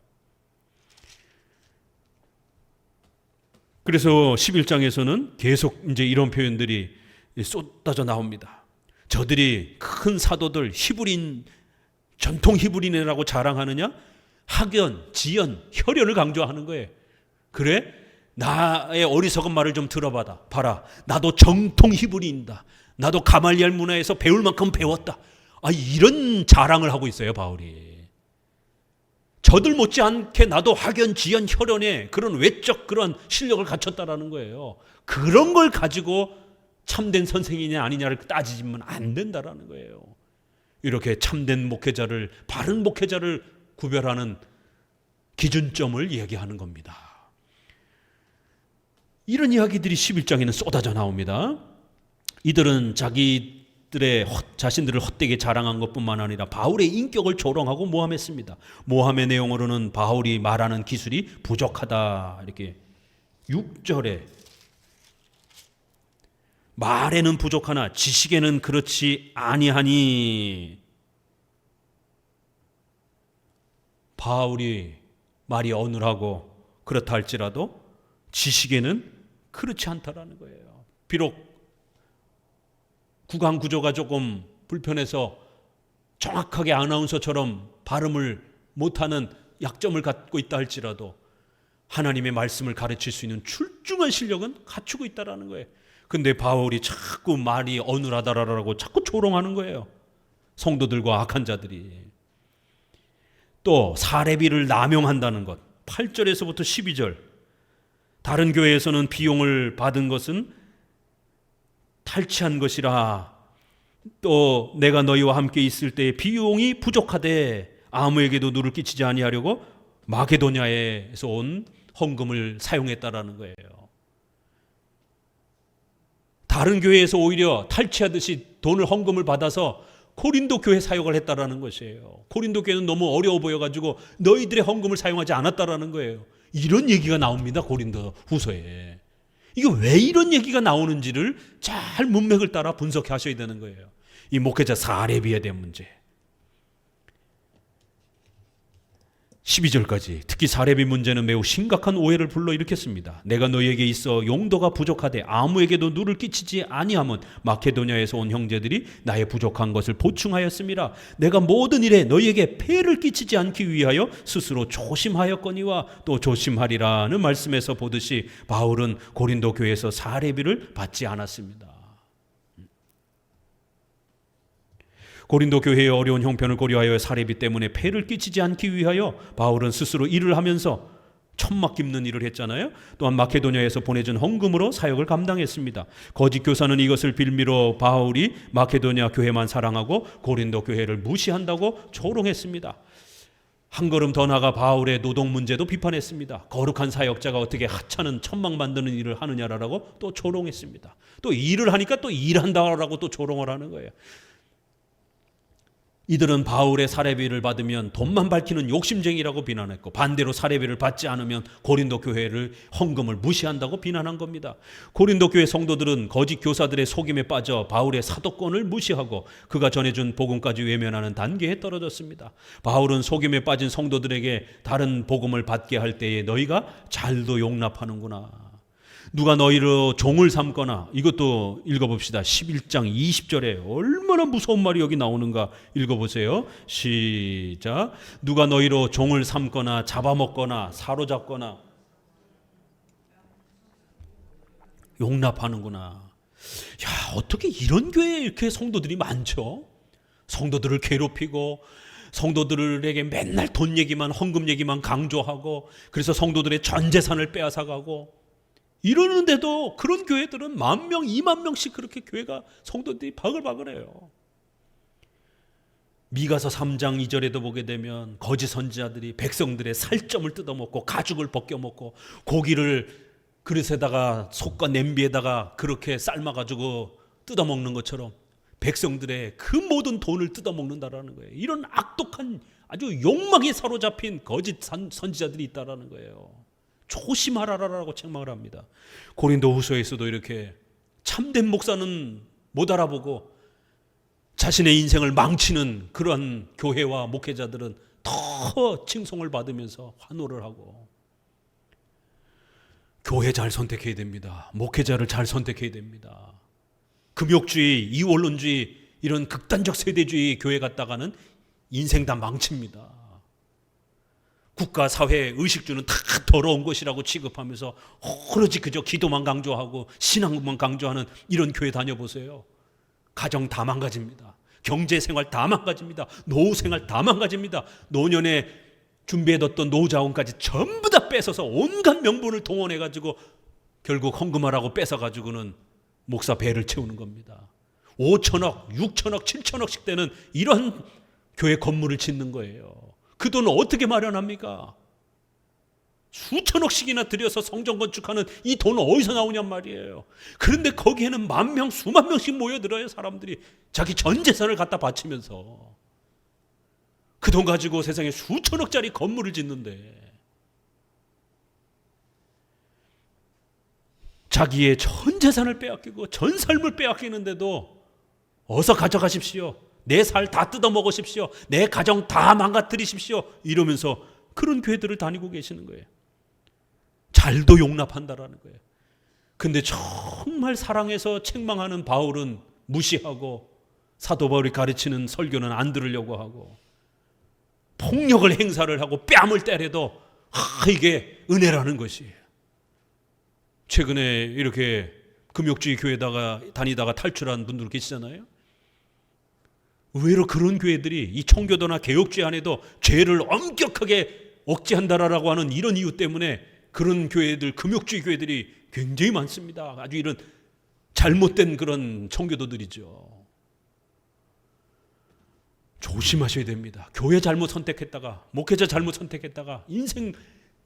그래서 11장에서는 계속 이제 이런 표현들이 쏟아져 나옵니다. 저들이 큰 사도들, 히브리인, 전통 히브리인이라고 자랑하느냐? 학연, 지연, 혈연을 강조하는 거예요. 그래? 나의 어리석은 말을 좀 들어봐라. 나도 정통 히브리인이다. 나도 가말리엘 문화에서 배울 만큼 배웠다. 이런 자랑을 하고 있어요, 바울이. 저들 못지않게 나도 학연, 지연, 혈연의 그런 외적 그런 실력을 갖췄다라는 거예요. 그런 걸 가지고 참된 선생이냐 아니냐를 따지면 안 된다라는 거예요. 이렇게 참된 목회자를, 바른 목회자를 구별하는 기준점을 이야기하는 겁니다. 이런 이야기들이 11장에는 쏟아져 나옵니다. 이들은 자신들을 헛되게 자랑한 것뿐만 아니라 바울의 인격을 조롱하고 모함했습니다. 모함의 내용으로는 바울이 말하는 기술이 부족하다, 이렇게 6절에 말에는 부족하나 지식에는 그렇지 아니하니, 바울이 말이 어눌하고 그렇다 할지라도 지식에는 그렇지 않다라는 거예요. 비록 구강 구조가 조금 불편해서 정확하게 아나운서처럼 발음을 못하는 약점을 갖고 있다 할지라도 하나님의 말씀을 가르칠 수 있는 출중한 실력은 갖추고 있다라는 거예요. 근데 바울이 자꾸 말이 어눌하다라고 자꾸 조롱하는 거예요. 성도들과 악한 자들이. 또 사례비를 남용한다는 것. 8절에서부터 12절. 다른 교회에서는 비용을 받은 것은 탈취한 것이라. 또 내가 너희와 함께 있을 때 비용이 부족하되 아무에게도 누를 끼치지 아니하려고 마게도냐에서 온 헌금을 사용했다라는 거예요. 다른 교회에서 오히려 탈취하듯이 돈을 헌금을 받아서 고린도 교회 사역을 했다라는 것이에요. 고린도 교회는 너무 어려워 보여가지고 너희들의 헌금을 사용하지 않았다라는 거예요. 이런 얘기가 나옵니다. 고린도 후서에. 이게 왜 이런 얘기가 나오는지를 잘 문맥을 따라 분석해 하셔야 되는 거예요. 이 목회자 사렙에 대한 문제. 12절까지 특히 사렙의 문제는 매우 심각한 오해를 불러일으켰습니다. 내가 너희에게 있어 용도가 부족하되 아무에게도 누를 끼치지 아니함은 마케도냐에서 온 형제들이 나의 부족한 것을 보충하였음이라. 내가 모든 일에 너희에게 폐를 끼치지 않기 위하여 스스로 조심하였거니와 또 조심하리라는 말씀에서 보듯이 바울은 고린도 교회에서 사례비를 받지 않았습니다. 고린도 교회의 어려운 형편을 고려하여 사례비 때문에 폐를 끼치지 않기 위하여 바울은 스스로 일을 하면서 천막 깁는 일을 했잖아요. 또한 마케도냐에서 보내준 헌금으로 사역을 감당했습니다. 거짓 교사는 이것을 빌미로 바울이 마케도냐 교회만 사랑하고 고린도 교회를 무시한다고 조롱했습니다. 한 걸음 더 나아가 바울의 노동 문제도 비판했습니다. 거룩한 사역자가 어떻게 하찮은 천막 만드는 일을 하느냐라고 또 조롱했습니다. 또 일을 하니까 또 일한다라고 또 조롱을 하는 거예요. 이들은 바울의 사례비를 받으면 돈만 밝히는 욕심쟁이라고 비난했고, 반대로 사례비를 받지 않으면 고린도 교회를 헌금을 무시한다고 비난한 겁니다. 고린도 교회 성도들은 거짓 교사들의 속임에 빠져 바울의 사도권을 무시하고 그가 전해준 복음까지 외면하는 단계에 떨어졌습니다. 바울은 속임에 빠진 성도들에게 다른 복음을 받게 할 때에 너희가 잘도 용납하는구나. 누가 너희로 종을 삼거나, 이것도 읽어봅시다. 11장 20절에 얼마나 무서운 말이 여기 나오는가 읽어보세요. 시작. 누가 너희로 종을 삼거나 잡아먹거나 사로잡거나 용납하는구나. 야, 어떻게 이런 교회에 이렇게 성도들이 많죠? 성도들을 괴롭히고 성도들에게 맨날 돈 얘기만, 헌금 얘기만 강조하고, 그래서 성도들의 전 재산을 빼앗아가고 이러는데도 그런 교회들은 10,000명, 20,000명씩 그렇게 교회가 성도들이 바글바글해요. 미가서 3장 2절에도 보게 되면 거짓 선지자들이 백성들의 살점을 뜯어먹고 가죽을 벗겨먹고 고기를 그릇에다가 솥과 냄비에다가 그렇게 삶아가지고 뜯어먹는 것처럼 백성들의 그 모든 돈을 뜯어먹는다라는 거예요. 이런 악독한 아주 욕망에 사로잡힌 거짓 선지자들이 있다라는 거예요. 조심하라라고 책망을 합니다. 고린도 후서에서도 이렇게 참된 목사는 못 알아보고 자신의 인생을 망치는 그러한 교회와 목회자들은 더 칭송을 받으면서 환호를 하고, 교회 잘 선택해야 됩니다. 목회자를 잘 선택해야 됩니다. 금욕주의, 이원론주의, 이런 극단적 세대주의 교회 갔다가는 인생 다 망칩니다. 국가, 사회, 의식주는 다 더러운 것이라고 취급하면서 오로지 그저 기도만 강조하고 신앙만 강조하는 이런 교회 다녀보세요. 가정 다 망가집니다. 경제생활 다 망가집니다. 노후생활 다 망가집니다. 노년에 준비해뒀던 노후자원까지 전부 다 뺏어서 온갖 명분을 동원해가지고 결국 헌금하라고 뺏어가지고는 목사 배를 채우는 겁니다. 5천억, 6천억, 7천억씩 되는 이런 교회 건물을 짓는 거예요. 그 돈을 어떻게 마련합니까? 수천억씩이나 들여서 성전 건축하는 이 돈은 어디서 나오냔 말이에요. 그런데 거기에는 10,000명, 수만 명씩 모여들어요. 사람들이 자기 전 재산을 갖다 바치면서 그 돈 가지고 세상에 수천억짜리 건물을 짓는데, 자기의 전 재산을 빼앗기고 전 삶을 빼앗기는데도 어서 가져가십시오, 내 살 다 뜯어먹으십시오, 내 가정 다 망가뜨리십시오, 이러면서 그런 교회들을 다니고 계시는 거예요. 잘도 용납한다라는 거예요. 근데 정말 사랑해서 책망하는 바울은 무시하고, 사도 바울이 가르치는 설교는 안 들으려고 하고, 폭력을 행사를 하고 뺨을 때려도 이게 은혜라는 것이에요. 최근에 이렇게 금욕주의 교회다가 다니다가 탈출한 분들 계시잖아요. 의외로 그런 교회들이 이 청교도나 개혁주의 안에도 죄를 엄격하게 억제한다라고 하는 이런 이유 때문에 그런 교회들, 금욕주의 교회들이 굉장히 많습니다. 아주 이런 잘못된 그런 청교도들이죠. 조심하셔야 됩니다. 교회 잘못 선택했다가, 목회자 잘못 선택했다가 인생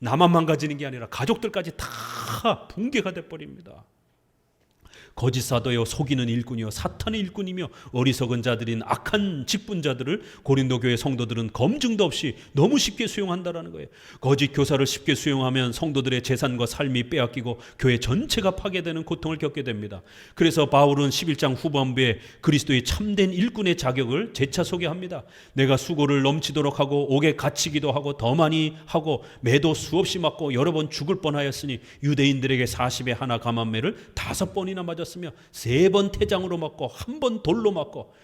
나만 망가지는 게 아니라 가족들까지 다 붕괴가 돼버립니다. 거짓 사도요 속이는 일꾼이요 사탄의 일꾼이며 어리석은 자들인 악한 직분자들을 고린도 교회 성도들은 검증도 없이 너무 쉽게 수용한다라는 거예요. 거짓 교사를 쉽게 수용하면 성도들의 재산과 삶이 빼앗기고 교회 전체가 파괴되는 고통을 겪게 됩니다. 그래서 바울은 11장 후반부에 그리스도의 참된 일꾼의 자격을 재차 소개합니다. 내가 수고를 넘치도록 하고 옥에 갇히기도 하고 더 많이 하고 매도 수없이 맞고 여러 번 죽을 뻔하였으니 유대인들에게 40에 하나 감한매를 5번이나 맞았으며 3번 태장으로 맞고 1번 돌로 맞고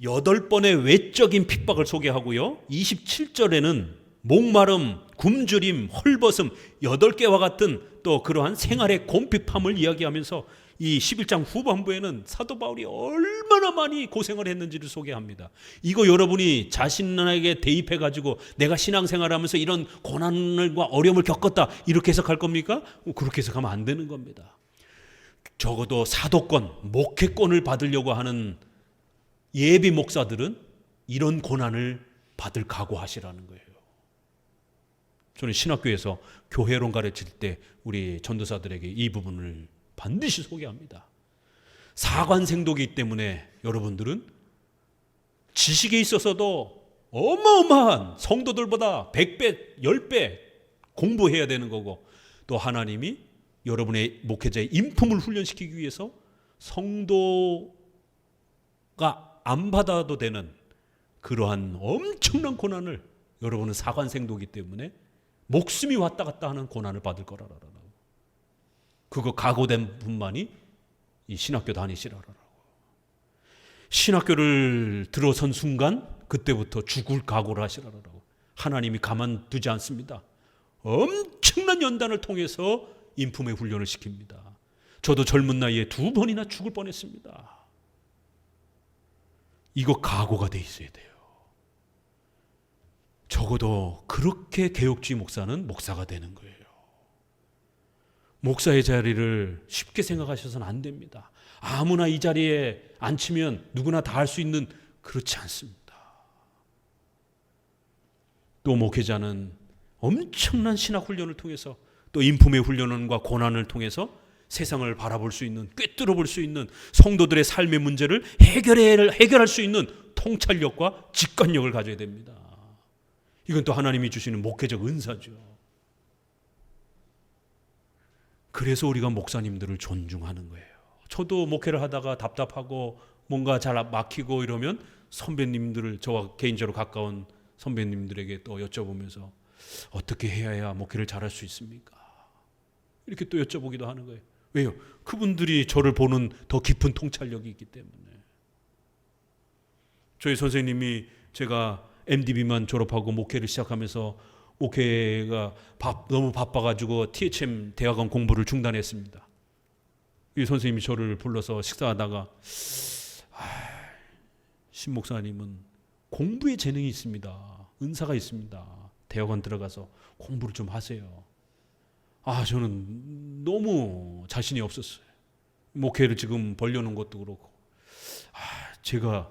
8번의 외적인 핍박을 소개하고요. 27절에는 목마름, 굶주림, 헐벗음 8개와 같은 또 그러한 생활의 곰핍함을 이야기하면서 이 11장 후반부에는 사도 바울이 얼마나 많이 고생을 했는지를 소개합니다. 이거 여러분이 자신에게 대입해가지고 내가 신앙생활을 하면서 이런 고난과 어려움을 겪었다 이렇게 해석할 겁니까? 그렇게 해석하면 안 되는 겁니다. 적어도 사도권, 목회권을 받으려고 하는 예비 목사들은 이런 고난을 받을 각오하시라는 거예요. 저는 신학교에서 교회론 가르칠 때 우리 전도사들에게 이 부분을 반드시 소개합니다. 사관생도이기 때문에 여러분들은 지식에 있어서도 어마어마한 성도들보다 100배, 10배 공부해야 되는 거고, 또 하나님이 여러분의 목회자의 인품을 훈련시키기 위해서 성도가 안 받아도 되는 그러한 엄청난 고난을, 여러분은 사관생도이기 때문에 목숨이 왔다 갔다 하는 고난을 받을 거라라고. 그거 각오된 분만이 이 신학교 다니시라라고. 신학교를 들어선 순간 그때부터 죽을 각오를 하시라라고. 하나님이 가만두지 않습니다. 엄청난 연단을 통해서 인품의 훈련을 시킵니다. 저도 젊은 나이에 2번이나 죽을 뻔했습니다. 이거 각오가 돼 있어야 돼요. 적어도 그렇게 개혁주의 목사는 목사가 되는 거예요. 목사의 자리를 쉽게 생각하셔서는 안 됩니다. 아무나 이 자리에 앉히면 누구나 다 할 수 있는, 그렇지 않습니다. 또 목회자는 엄청난 신학 훈련을 통해서, 또 인품의 훈련과 고난을 통해서 세상을 바라볼 수 있는, 꿰뚫어 볼 수 있는, 성도들의 삶의 문제를 해결할 수 있는 통찰력과 직관력을 가져야 됩니다. 이건 또 하나님이 주시는 목회적 은사죠. 그래서 우리가 목사님들을 존중하는 거예요. 저도 목회를 하다가 답답하고 뭔가 잘 막히고 이러면 선배님들을, 저와 개인적으로 가까운 선배님들에게 또 여쭤보면서 어떻게 해야 목회를 잘할 수 있습니까? 이렇게 또 여쭤보기도 하는 거예요. 왜요? 그분들이 저를 보는 더 깊은 통찰력이 있기 때문에. 저희 선생님이 제가 MDB만 졸업하고 목회를 시작하면서 목회가 너무 바빠가지고 THM 대학원 공부를 중단했습니다. 이 선생님이 저를 불러서 식사하다가 신 목사님은 공부에 재능이 있습니다. 은사가 있습니다. 대학원 들어가서 공부를 좀 하세요. 저는 너무 자신이 없었어요. 목회를 지금 벌려놓은 것도 그렇고, 제가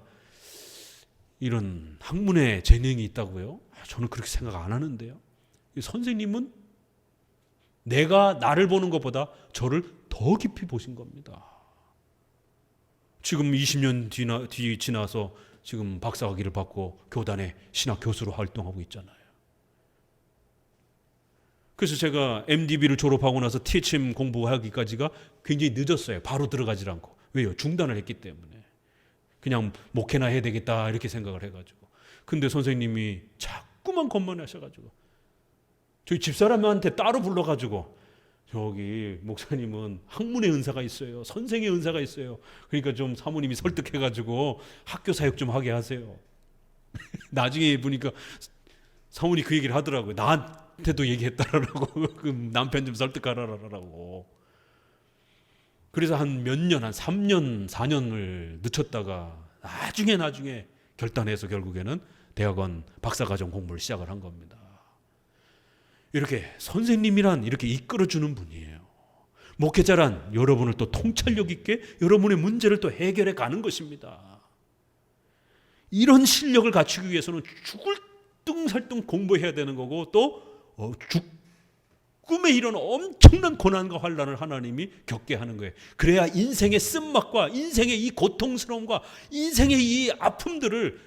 이런 학문에 재능이 있다고요? 저는 그렇게 생각 안 하는데요. 선생님은 내가 나를 보는 것보다 저를 더 깊이 보신 겁니다. 지금 20년 뒤 지나서 지금 박사학위를 받고 교단의 신학 교수로 활동하고 있잖아요. 그래서 제가 MDB를 졸업하고 나서 THM 공부하기까지가 굉장히 늦었어요. 바로 들어가질 않고. 왜요? 중단을 했기 때문에. 그냥 목회나 해야 되겠다 이렇게 생각을 해가지고. 근데 선생님이 자꾸만 권면하셔가지고 저희 집사람한테 따로 불러가지고, 저기 목사님은 학문의 은사가 있어요. 선생의 은사가 있어요. 그러니까 좀 사모님이 설득해가지고 학교 사역 좀 하게 하세요. 나중에 보니까 사모님이 그 얘기를 하더라고요. 나한테도 얘기했다라고. 그 남편 좀 설득하라라고. 그래서 한 몇 년, 한 3년, 4년을 늦췄다가 나중에 결단해서 결국에는 대학원 박사과정 공부를 시작을 한 겁니다. 이렇게 선생님이란 이렇게 이끌어주는 분이에요. 목회자란 여러분을 또 통찰력 있게 여러분의 문제를 또 해결해 가는 것입니다. 이런 실력을 갖추기 위해서는 죽을 뚱살뚱 공부해야 되는 거고, 또 꿈에 이런 엄청난 고난과 환난을 하나님이 겪게 하는 거예요. 그래야 인생의 쓴맛과 인생의 이 고통스러움과 인생의 이 아픔들을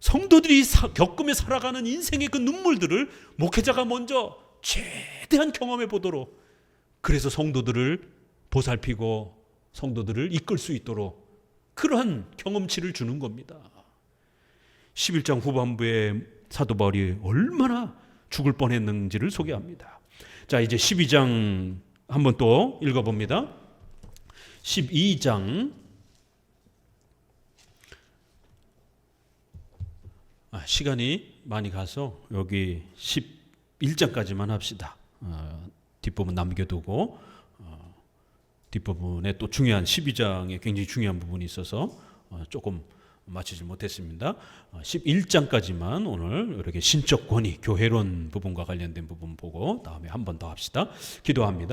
성도들이 겪으며 살아가는 인생의 그 눈물들을 목회자가 먼저 최대한 경험해 보도록, 그래서 성도들을 보살피고 성도들을 이끌 수 있도록 그러한 경험치를 주는 겁니다. 11장 후반부에 사도 바울이 얼마나 죽을 뻔했는지를 소개합니다. 자, 이제 12장 한번 또 읽어봅니다. 12장 시간이 많이 가서 여기 11장까지만 합시다. 뒷부분 남겨두고 뒷부분에 또 중요한 12장에 굉장히 중요한 부분이 있어서 조금 마치지 못했습니다. 11장까지만 오늘 이렇게 신적 권위, 교회론 부분과 관련된 부분 보고 다음에 한 번 더 합시다. 기도합니다.